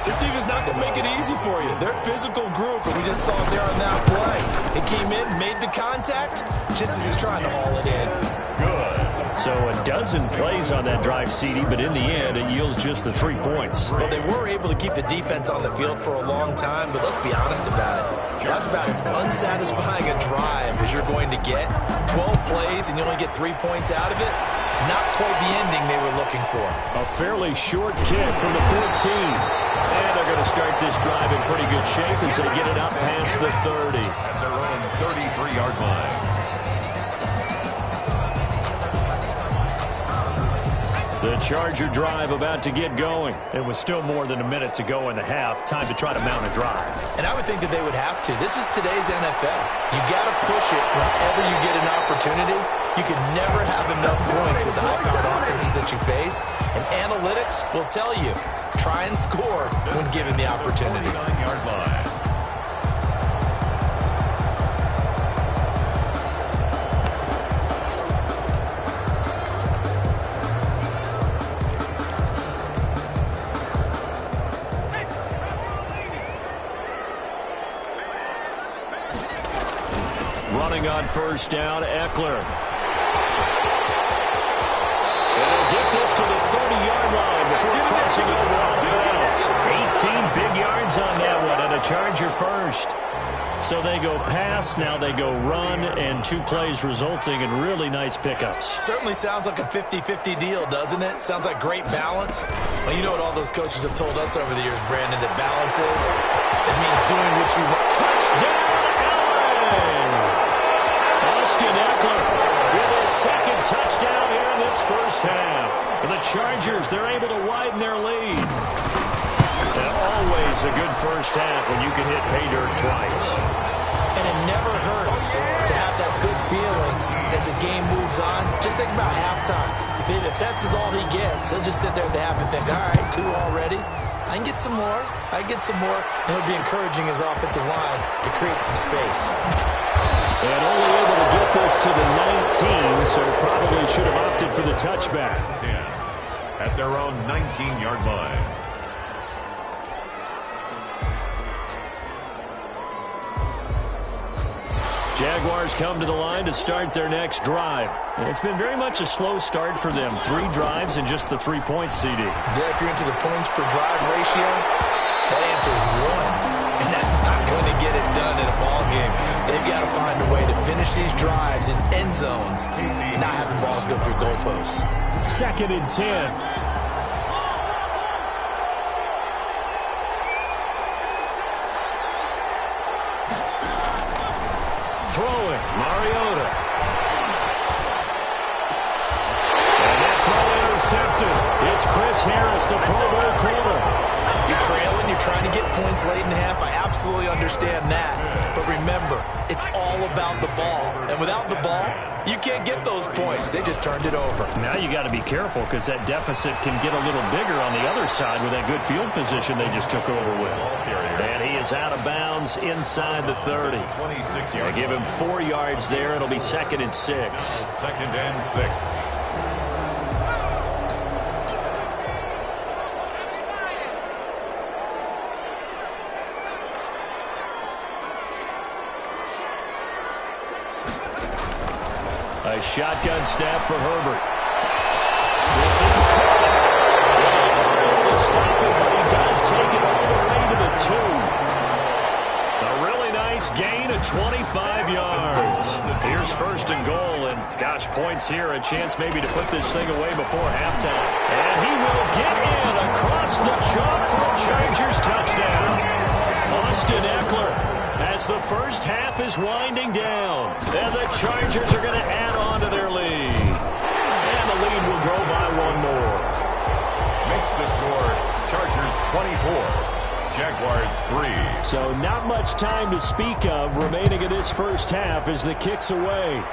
This defense not going to make it easy for you. They're a physical group, and we just saw it there on that play. It came in, made the contact, just as he's trying to haul it in. Good. So a dozen plays on that drive, CD, but in the end, it yields just the 3 points. Well, they were able to keep the defense on the field for a long time, but let's be honest about it. That's about as unsatisfying a drive as you're going to get. 12 plays, and you only get 3 points out of it. Not quite the ending they were looking for. A fairly short kick from the 14. And they're going to start this drive in pretty good shape as they get it up past the 30. At their own 33-yard line. The Charger drive about to get going. It was still more than a minute to go in the half. Time to try to mount a drive. And I would think that they would have to. This is today's NFL. You got to push it whenever you get an opportunity. You can never have enough points with the high-powered offenses that you face. And analytics will tell you, try and score when given the opportunity. 49-yard line. Running on 1st down, Eckler. They'll get this to the 30-yard line before crossing over out of bounds. 18 big yards on that one, and a Charger first. So they go pass, now they go run, and 2 plays resulting in really nice pickups. Certainly sounds like a 50-50 deal, doesn't it? Sounds like great balance. Well, you know what all those coaches have told us over the years, Brandon, that balance is? It means doing what you want. Touchdown, LA! Austin Eckler with his 2nd touchdown here in this first half. For the Chargers, they're able to widen their lead. And always a good first half when you can hit pay dirt twice. And it never hurts to have that good feeling as the game moves on. Just think about halftime. If that's all he gets, he'll just sit there at the half and think, all right, 2 already. I can get some more. I can get some more. And he'll be encouraging his offensive line to create some space. And only able to get this to the 19, so probably should have opted for the touchback. 10 at their own 19-yard line. Jaguars come to the line to start their next drive. It's been very much a slow start for them. 3 drives and just the 3 points, CD. Yeah, if you're into the points per drive ratio, that answer is 1. And that's not going to get it done in a ball game. They've got to find a way to finish these drives in end zones, not having balls go through goalposts. 2nd and 10. Throwing, Mariota. And that throw intercepted. It's Chris Harris, the Pro Bowl corner. You're trailing, you're trying to get points late in half. I absolutely understand that. But remember, it's all about the ball. And without the ball, you can't get those points. They just turned it over. Now you got to be careful because that deficit can get a little bigger on the other side with that good field position they just took over with. And he is out of bounds inside the 30. They give him 4 yards there. It'll be 2nd and 6. 2nd and 6. A shotgun snap for Herbert. This is caught. Able to stop it, but he does take it all the way to the 2. A really nice gain of 25 yards. Here's 1st and goal, and gosh, points here. A chance maybe to put this thing away before halftime. And he will get in across the chalk for a Chargers touchdown. Austin Eckler, as the first half is winding down, and the Chargers are going to add on to their lead. And the lead will grow by 1 more. Makes the score Chargers 24, Jaguars 3. So not much time to speak of remaining in this first half as the kick's away.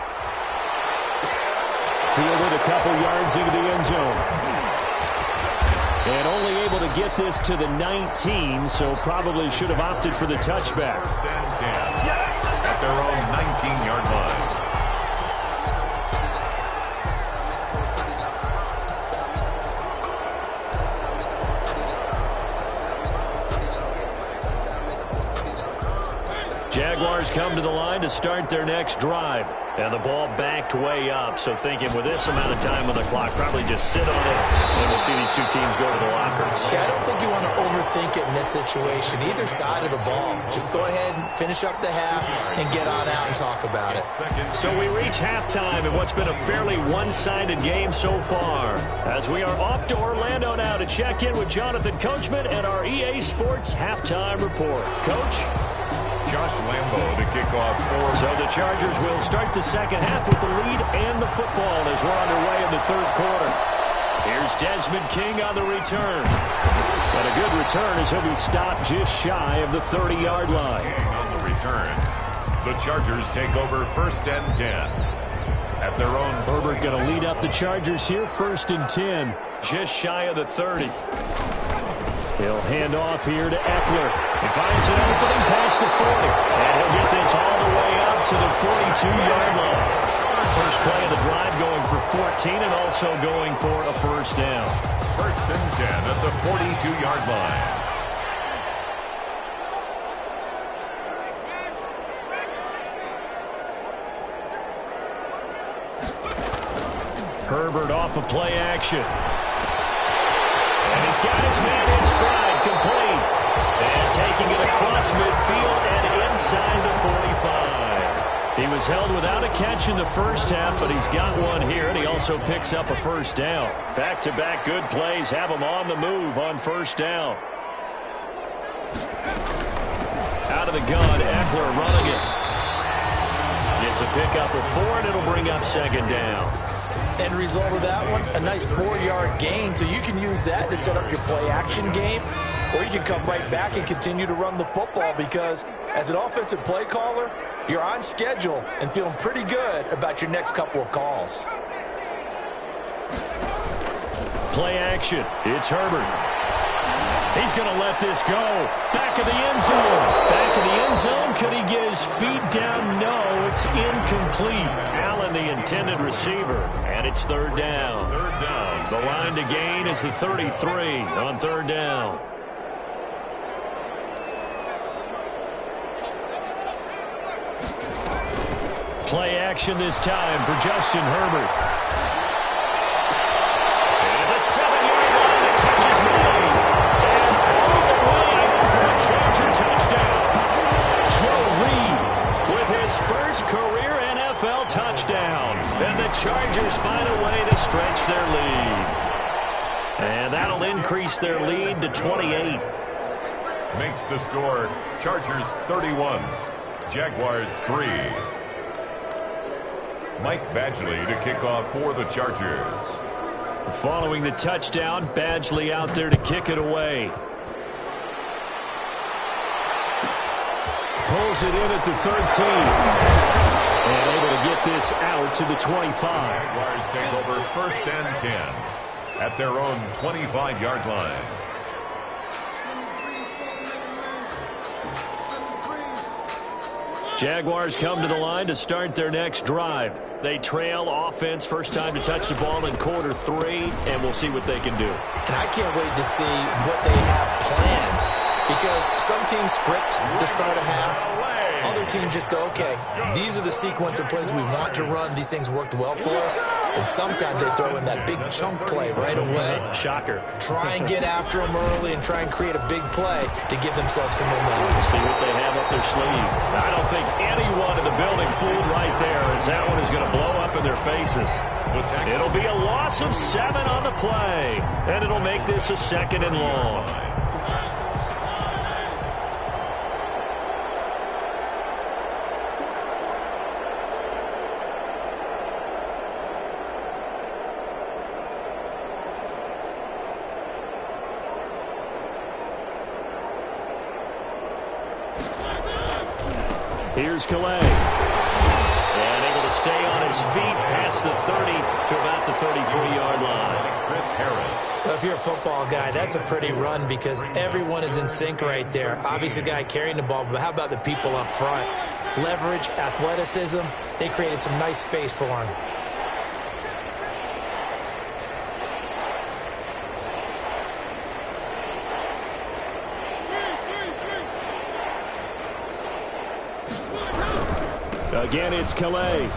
Fielded a couple yards into the end zone. And only able to get this to the 19, so probably should have opted for the touchback. 1st and 10 at their own 19-yard line. Jaguars come to the line to start their next drive. And the ball backed way up, so thinking with this amount of time on the clock, probably just sit on it, and we'll see these 2 teams go to the lockers. Yeah, I don't think you want to overthink it in this situation. Either side of the ball. Just go ahead and finish up the half and get on out and talk about it. So we reach halftime in what's been a fairly one-sided game so far. As we are off to Orlando now to check in with Jonathan Coachman and our EA Sports Halftime Report. Coach? Josh Lambo to kick off 4. So the Chargers will start the second half with the lead and the football as we're underway in the 3rd quarter. Here's Desmond King on the return. But a good return as he'll be stopped just shy of the 30-yard line. On the return, the Chargers take over 1st and 10 at their own. Herbert going to lead up the Chargers here, 1st and 10, just shy of the 30. He'll hand off here to Eckler. He finds an opening past the 40. And he'll get this all the way up to the 42-yard line. First play of the drive going for 14 and also going for a 1st down. 1st and 10 at the 42-yard line. Herbert off of play action. And he's got his man in stride, complete. And taking it across midfield and inside the 45. He was held without a catch in the first half, but he's got one here, and he also picks up a 1st down. Back-to-back good plays have him on the move on 1st down. Out of the gun, Eckler running it. It's a pickup of 4, and it'll bring up 2nd down. End result of that one, a nice 4-yard gain, so you can use that to set up your play-action game, or you can come right back and continue to run the football because as an offensive play caller, you're on schedule and feeling pretty good about your next couple of calls. Play action. It's Herbert. He's going to let this go. Back of the end zone. Back of the end zone. Could he get his feet down? No, it's incomplete. Allen, the intended receiver, and it's 3rd down. 3rd down. The line to gain is the 33 on 3rd down. Play action this time for Justin Herbert. And the 7-yard line, the catch is made. And all the way for a Charger touchdown. Joe Reed with his first career NFL touchdown. And the Chargers find a way to stretch their lead. And that'll increase their lead to 28. Makes the score Chargers 31, Jaguars 3. Mike Badgley to kick off for the Chargers. Following the touchdown, Badgley out there to kick it away. Pulls it in at the 13. And able to get this out to the 25. Jaguars take over 1st and 10 at their own 25-yard line. Jaguars come to the line to start their next drive. They trail offense, first time to touch the ball in quarter 3, and we'll see what they can do. And I can't wait to see what they have planned, because some teams script to start a half. Other teams just go, okay, these are the sequence of plays we want to run. These things worked well for us. And sometimes they throw in that big chunk play right away. Shocker. Try and get after them early and try and create a big play to give themselves some momentum. We'll see what they have up their sleeve. I don't think anyone in the building fooled right there, as that one is going to blow up in their faces. It'll be a loss of 7 on the play, and it'll make this a 2nd and long. Here's Calais. And able to stay on his feet past the 30 to about the 33-yard line. Chris Harris. Well, if you're a football guy, that's a pretty run because everyone is in sync right there. Obviously, the guy carrying the ball, but how about the people up front? Leverage, athleticism, they created some nice space for him. Again, it's Calais. And the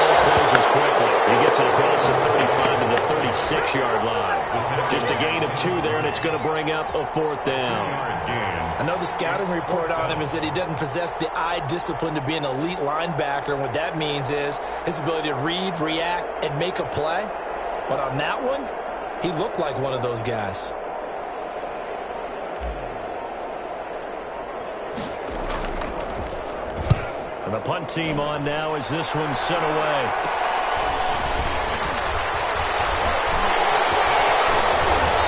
hole closes quickly. He gets it across the 35 to the 36-yard line. Just a gain of 2 there, and it's going to bring up a 4th down. I know the scouting report on him is that he doesn't possess the eye discipline to be an elite linebacker, and what that means is his ability to read, react, and make a play. But on that one, he looked like one of those guys. And the punt team on now as this one's sent away.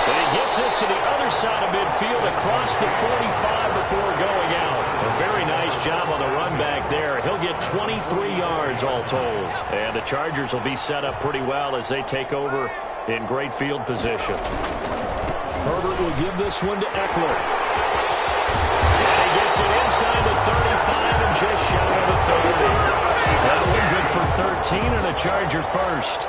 And he gets us to the other side of midfield across the 45 before going out. A very nice job on the run back there. He'll get 23 yards all told. And the Chargers will be set up pretty well as they take over in great field position. Herbert will give this one to Eckler. And he gets it inside the 35 and just shy of the 30. That one good for 13 and a Charger first.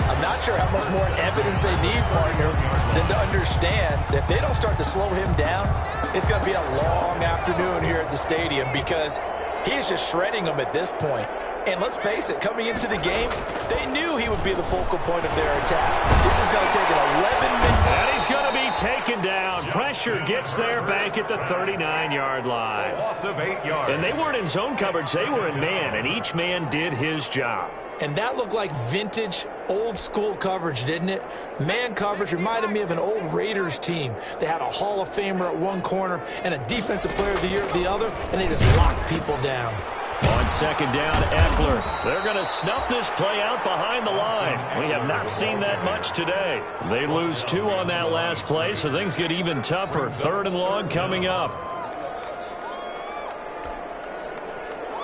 I'm not sure how much more evidence they need, partner, than to understand that if they don't start to slow him down, it's going to be a long afternoon here at the stadium because he is just shredding them at this point. And let's face it, coming into the game, they knew he would be the focal point of their attack. This is going to take an 11-minute... And he's going to be taken down. Pressure gets there back at the 39-yard line. A loss of 8 yards. And they weren't in zone coverage. They were in man, and each man did his job. And that looked like vintage, old-school coverage, didn't it? Man coverage reminded me of an old Raiders team. They had a Hall of Famer at one corner and a Defensive Player of the Year at the other, and they just locked people down. On second down, Eckler. They're going to snuff this play out behind the line. We have not seen that much today. They lose 2 on that last play, so things get even tougher. 3rd and long coming up.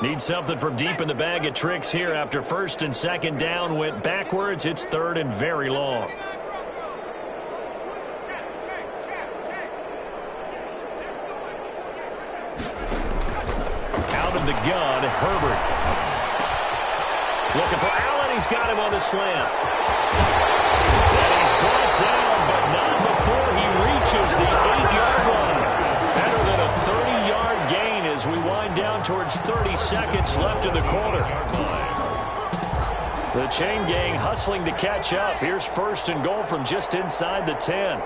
Need something from deep in the bag of tricks here after 1st and 2nd down went backwards. It's 3rd and very long. Out of the gun, Herbert. Looking for Allen. He's got him on the slant. And he's brought down, but not before he reaches the 8-yard line. Better than a 30-yard gain as we wind down down towards 30 seconds left in the quarter. The chain gang hustling to catch up. Here's first and goal from just inside the 10.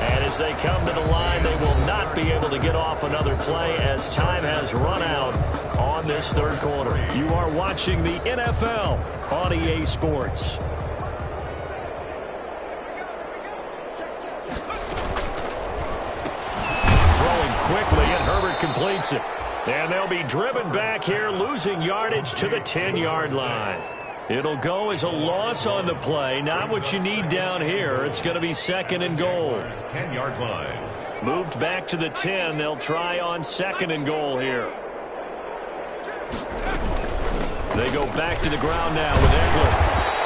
And as they come to the line, they will not be able to get off another play as time has run out on this third quarter. You are watching the NFL on EA Sports. Throwing quickly, and Herbert completes it. And they'll be driven back here, losing yardage to the 10-yard line. It'll go as a loss on the play. Not what you need down here. It's going to be second and goal. 10-yard line. Moved back to the 10. They'll try on second and goal here. They go back to the ground now with Eckler.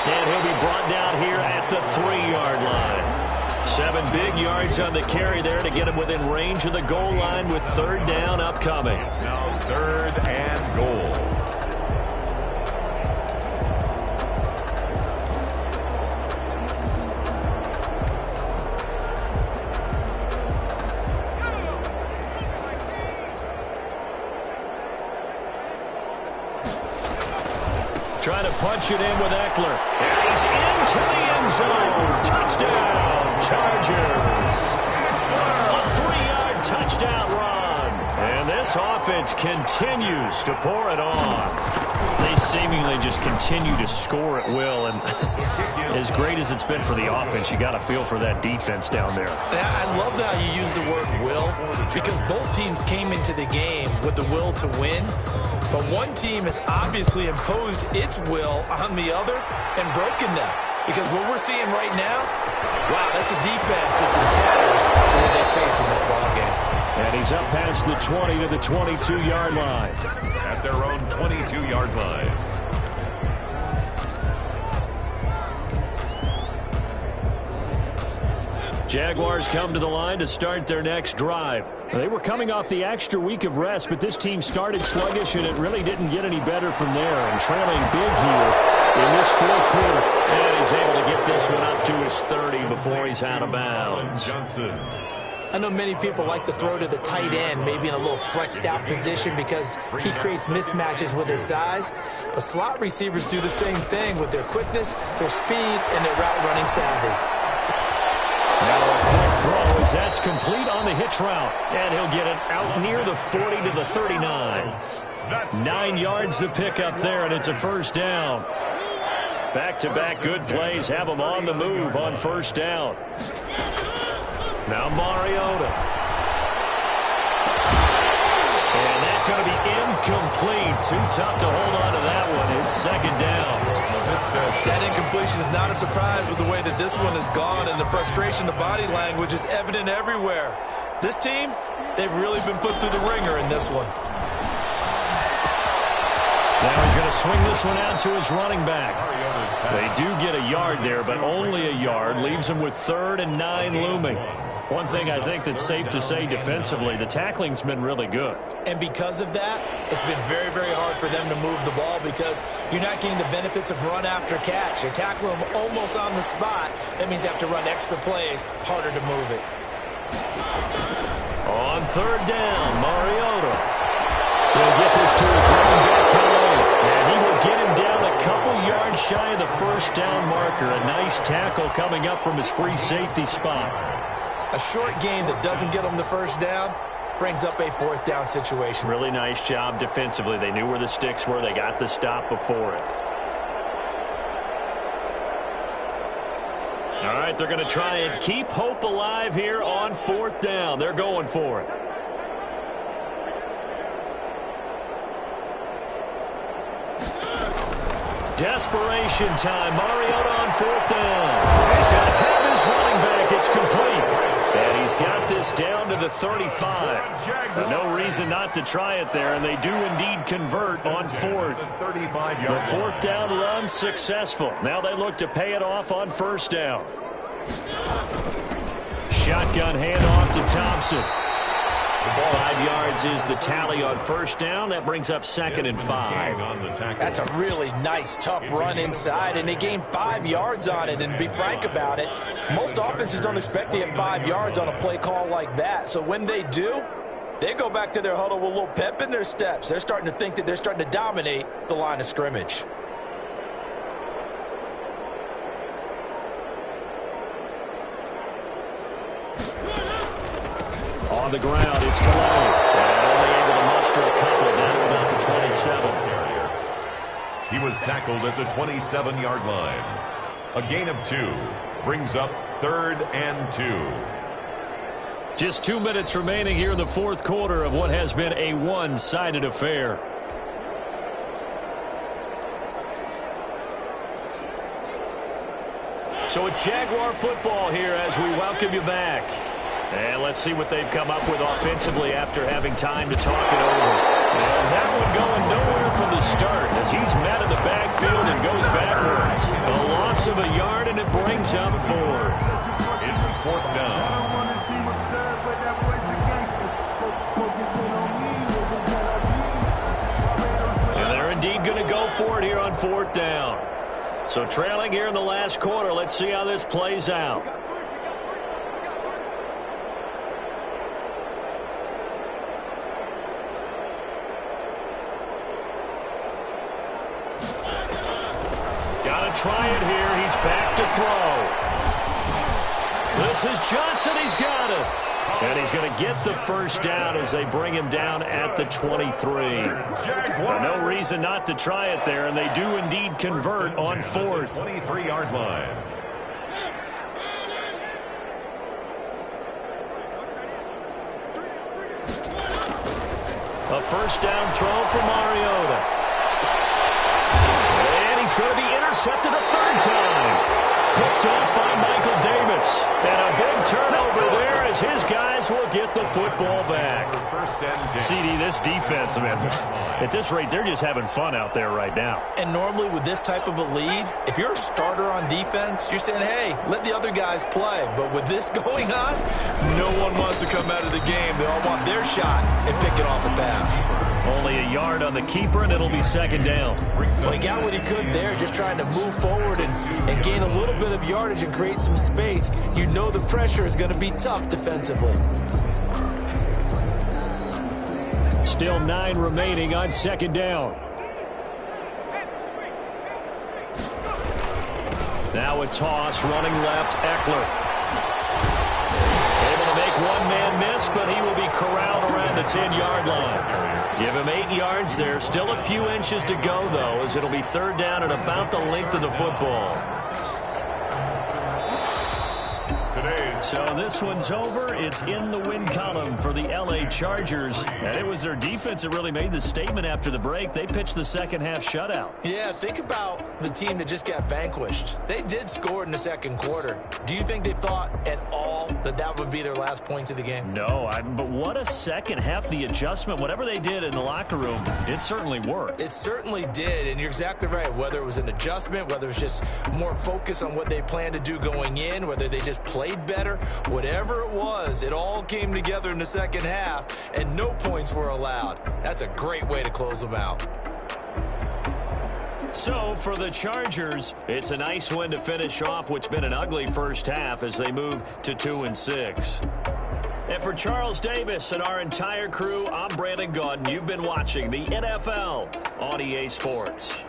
And he'll be brought down here at the 3-yard line. 7 big yards on the carry there to get him within range of the goal line with third down upcoming. It's now third and goal. Trying to punch it in with Eckler. And he's into the end zone. Touchdown, Chargers. A 3-yard touchdown run. And this offense continues to pour it on. They seemingly just continue to score at will. And as great as it's been for the offense, you got to feel for that defense down there. I love how you use the word will, because both teams came into the game with the will to win. But one team has obviously imposed its will on the other and broken them. Because what we're seeing right now, wow, that's a defense that's in tatters after what they faced in this ballgame. And he's up past the 20 to the 22-yard line. At their own 22-yard line. Jaguars come to the line to start their next drive. They were coming off the extra week of rest, but this team started sluggish, and it really didn't get any better from there. And trailing big here in this fourth quarter. And he's able to get this one up to his 30 before he's out of bounds. I know many people like to throw to the tight end, maybe in a little flexed out position because he creates mismatches with his size. But slot receivers do the same thing with their quickness, their speed, and their route running savvy. Now a quick throw as that's complete on the hitch route. And he'll get it out near the 40 to the 39. 9 yards to pick up there, and it's a first down. Back-to-back good plays have them on the move on first down. Now Mariota. And that's going to be incomplete. Too tough to hold on to that one. It's second down. That incompletion is not a surprise with the way that this one has gone, and the frustration, the body language is evident everywhere. This team, they've really been put through the ringer in this one. Now he's going to swing this one out to his running back. They do get a yard there, but only a yard. Leaves him with 3rd and 9 looming. One thing I think that's safe to say defensively, the tackling's been really good. And because of that, it's been very, very hard for them to move the ball because you're not getting the benefits of run after catch. You tackle them almost on the spot. That means you have to run extra plays, harder to move it. On 3rd down, Mariota. He'll get this to his running back, and he will get him down a couple yards shy of the first down marker. A nice tackle coming up from his free safety spot. A short gain that doesn't get them the first down brings up a 4th down situation. Really nice job defensively. They knew where the sticks were. They got the stop before it. All right, they're going to try and keep hope alive here on 4th down. They're going for it. Desperation time. Mariota on 4th down. He's got to have his running back. It's complete. And he's got this down to the 35. But no reason not to try it there, and they do indeed convert on 4th. The 4th down run successful. Now they look to pay it off on 1st down. Shotgun handoff to Thompson. 5 yards is the tally on 1st down. That brings up 2nd and 5. That's a really nice, tough run inside, and they gained 5 yards on it. And to be frank about it, most offenses offenses don't expect to get 5 yards on a play call like that. So when they do, they go back to their huddle with a little pep in their steps. They're starting to think that they're starting to dominate the line of scrimmage. On the ground, it's Calais. And only able to muster a couple down to about the 27. He was tackled at the 27-yard line. A gain of 2 brings up 3rd and 2. Just 2 minutes remaining here in the fourth quarter of what has been a one-sided affair. So it's Jaguar football here as we welcome you back. And let's see what they've come up with offensively after having time to talk it over. And that one going nowhere from the start as he's met in the backfield and goes backwards. A loss of a yard, and it brings up 4th. It's 4th down. And they're indeed going to go for it here on 4th down. So trailing here in the last quarter, let's see how this plays out. Try it here. He's back to throw. This is Johnson. He's got it. And he's going to get the first down as they bring him down at the 23. No reason not to try it there, and they do indeed convert on 4th. 23-yard line. A first down throw for Mariota. He's going to be intercepted a 3rd time. Picked off by Michael Davis. And a big turnover there as his guys will get the football back. CD, this defense, man, at this rate, they're just having fun out there right now. And normally with this type of a lead, if you're a starter on defense, you're saying, hey, let the other guys play. But with this going on, no one wants to come out of the game. They all want their shot and pick it off a pass. Only a yard on the keeper, and it'll be 2nd down. Well, he got what he could there, just trying to move forward and gain a little bit of yardage and create some space. You know the pressure is going to be tough defensively. Still 9 remaining on 2nd down. Now a toss, running left, Eckler. Able to make one man miss, but he will be corralled around the 10-yard line. Give him 8 yards there. Still a few inches to go, though, as it'll be 3rd down at about the length of the football. So this one's over. It's in the win column for the LA Chargers. And it was their defense that really made the statement after the break. They pitched the second-half shutout. Yeah, think about the team that just got vanquished. They did score in the second quarter. Do you think they thought at all that that would be their last points of the game? No, but what a second half. The adjustment, whatever they did in the locker room, it certainly worked. It certainly did, and you're exactly right. Whether it was an adjustment, whether it was just more focus on what they planned to do going in, whether they just played better, whatever it was, it all came together in the second half, and no points were allowed. That's a great way to close them out. So for the Chargers, it's a nice win to finish off what's been an ugly first half as they move to 2-6. And for Charles Davis and our entire crew, I'm Brandon Gaudin. You've been watching the NFL on EA Sports.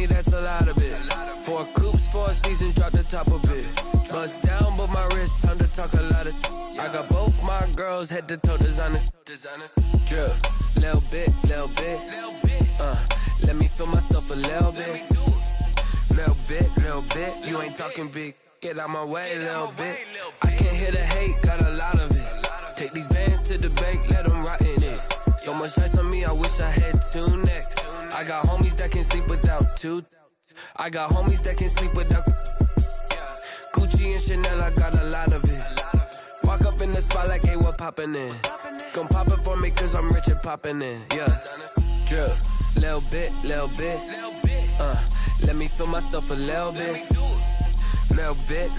That's a lot of it. 4 coops, 4 seasons, drop the top of it. Bust down, but my wrist, time to talk a lot. girls head to toe designer. Drip, little bit. Let me feel myself a little bit. Little bit. You ain't talking big. Get out my way, little bit. I can't hear the hate, got a lot of it. Take these bands to the bank, let them rot in it. So much ice on me, I wish I had two necks. I got homies that can sleep without two. I got homies that can sleep without Gucci and Chanel, I got a lot of it. Walk up in the spot like, hey, what poppin' in? Gon' pop it for me cause I'm rich and poppin' in, yeah. Drip, little bit. Let me feel myself a little bit. Little bit.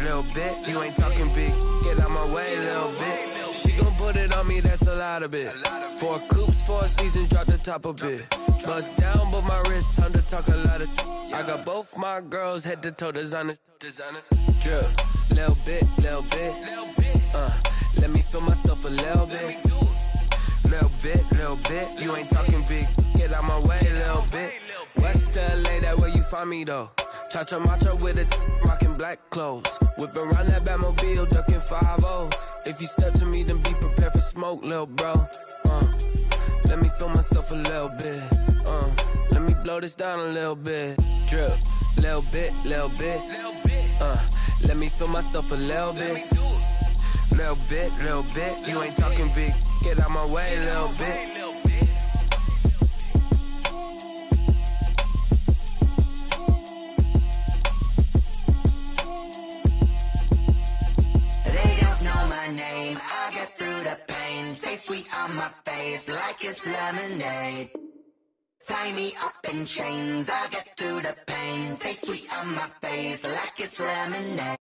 You ain't talking big. Get out my way, little bit. She gon' put it on me, that's a lot of it. 4 coops, 4 seasons, drop the top a bit. Bust down, but my wrist, time to talk a lot of. I got both my girls head to toe designer. Drip, little bit. Let me feel myself a little bit. Little bit. You ain't talking big. Get out my way, little bit. West LA, that where you find me though. Cha-cha matcha with it, rockin' black clothes. Whip around that Batmobile, ducking 5-0. If you step to me, then be prepared for smoke, lil' bro. Let me feel myself a little bit. Let me blow this down a little bit. Drip, little bit. Let me feel myself a little bit. Little bit. You ain't talking big. Get out my way, little bit. Name, I get through the pain. Taste sweet on my face like it's lemonade. Tie me up in chains, I get through the pain. Taste sweet on my face like it's lemonade.